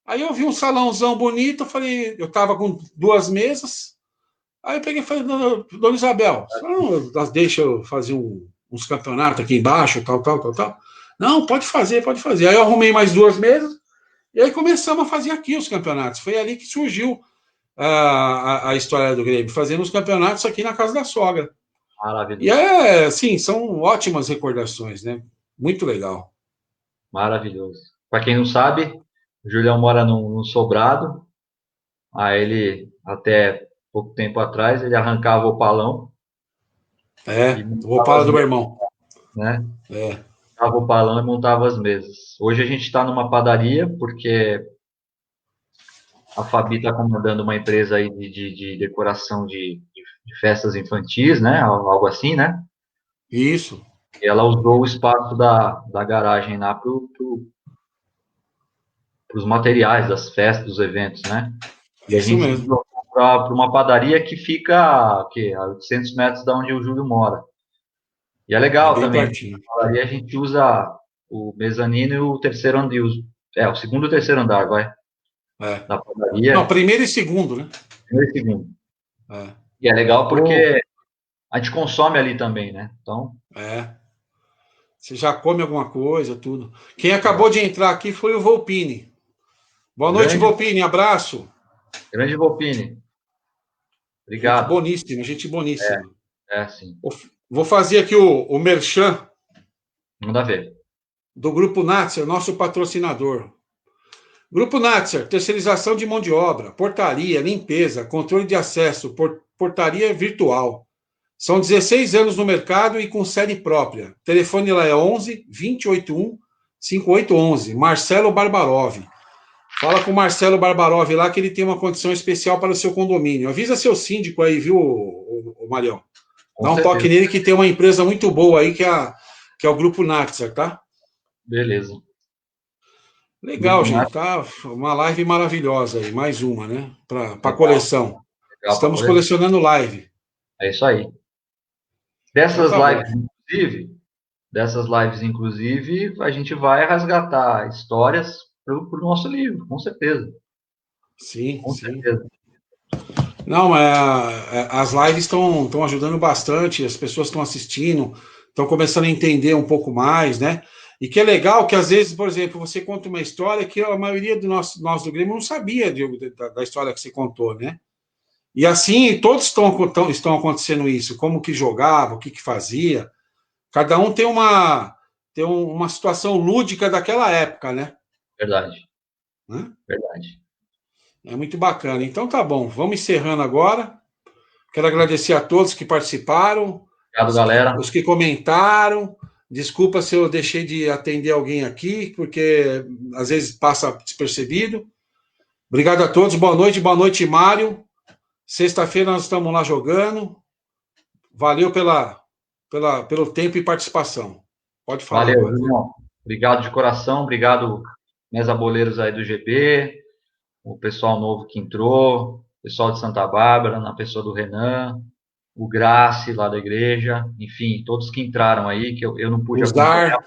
Aí eu vi um salãozão bonito, eu falei, eu tava com 2 mesas. Aí eu peguei e falei, dona Isabel, deixa eu fazer uns campeonatos aqui embaixo, tal. Não, pode fazer. Aí eu arrumei mais 2 mesas, e aí começamos a fazer aqui os campeonatos. Foi ali que surgiu a história do Grêmio, fazendo os campeonatos aqui na casa da sogra. Maravilhoso. E assim, são ótimas recordações, né? Muito legal. Maravilhoso. Para quem não sabe, o Julião mora num sobrado. Aí ele, até pouco tempo atrás, ele arrancava o palão. O opala do meu irmão. Né? Arrancava o palão e montava as mesas. Hoje a gente está numa padaria, porque a Fabi está comandando uma empresa aí de decoração de festas infantis, né? Algo assim, né? Isso. E ela usou o espaço da garagem lá para os materiais das festas, dos eventos, né? E Isso a gente mesmo. para uma padaria que fica a 800 metros da onde o Júlio mora. E é legal bem também. pertinho. Na padaria a gente usa o mezanino e o terceiro andar. O segundo e o terceiro andar, vai. Da padaria. Não, primeiro e segundo, né? Primeiro e segundo. E é legal porque a gente consome ali também, né? Então. Você já come alguma coisa, tudo. Quem acabou de entrar aqui foi o Volpini. Boa noite, Grande, Volpini. Abraço. grande Volpini. Gente Obrigado. boníssima, gente boníssima. Sim. Vou fazer aqui o merchan Manda ver. do Grupo Natser, nosso patrocinador. Grupo Natser, terceirização de mão de obra, portaria, limpeza, controle de acesso, portaria virtual. São 16 anos no mercado e com sede própria. telefone lá é 11 2081 5811. Marcelo Barbarov. Fala com o Marcelo Barbarov lá que ele tem uma condição especial para o seu condomínio. Avisa seu síndico aí, viu, o Marião? Com Dá um toque certeza. nele que tem uma empresa muito boa aí que é o Grupo Natser, tá? Beleza. Legal, Grupo gente. Nath, Tá uma live maravilhosa aí. Mais uma, né? Para legal. coleção. Legal pra Estamos coleção. colecionando live. É isso aí. Então tá bom. Dessas lives, inclusive, a gente vai resgatar histórias para o nosso livro, com certeza. Sim, Com sim. certeza. Não, mas as lives estão ajudando bastante, as pessoas estão assistindo, estão começando a entender um pouco mais, né? E que é legal que, às vezes, por exemplo, você conta uma história que a maioria nós do Grêmio não sabia da história que você contou, né? E assim, todos estão acontecendo isso, como que jogava, o que fazia. Cada um tem uma situação lúdica daquela época, né? Verdade. Né? Verdade. É muito bacana. Então tá bom, vamos encerrando agora. Quero agradecer a todos que participaram, Obrigado, galera. os que comentaram. Desculpa se eu deixei de atender alguém aqui, porque às vezes passa despercebido. Obrigado a todos, boa noite, Mário. Sexta-feira nós estamos lá jogando. Valeu pelo tempo e participação. Pode falar, Valeu, Mário. irmão. Obrigado de coração. Obrigado, meus aboleiros aí do GB, o pessoal novo que entrou, o pessoal de Santa Bárbara, na pessoa do Renan, o Grace lá da igreja, enfim, todos que entraram aí, que eu não pude O acompanhar. Zar,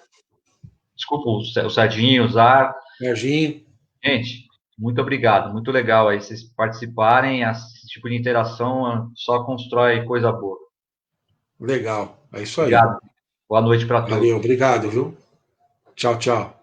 Desculpa, o Serginho, o Zar. Serginho. Gente, muito obrigado. Muito legal aí vocês participarem. Esse tipo de interação só constrói coisa boa. Legal. É isso aí. Obrigado. Boa noite para todos. Valeu, obrigado, viu? Tchau, tchau.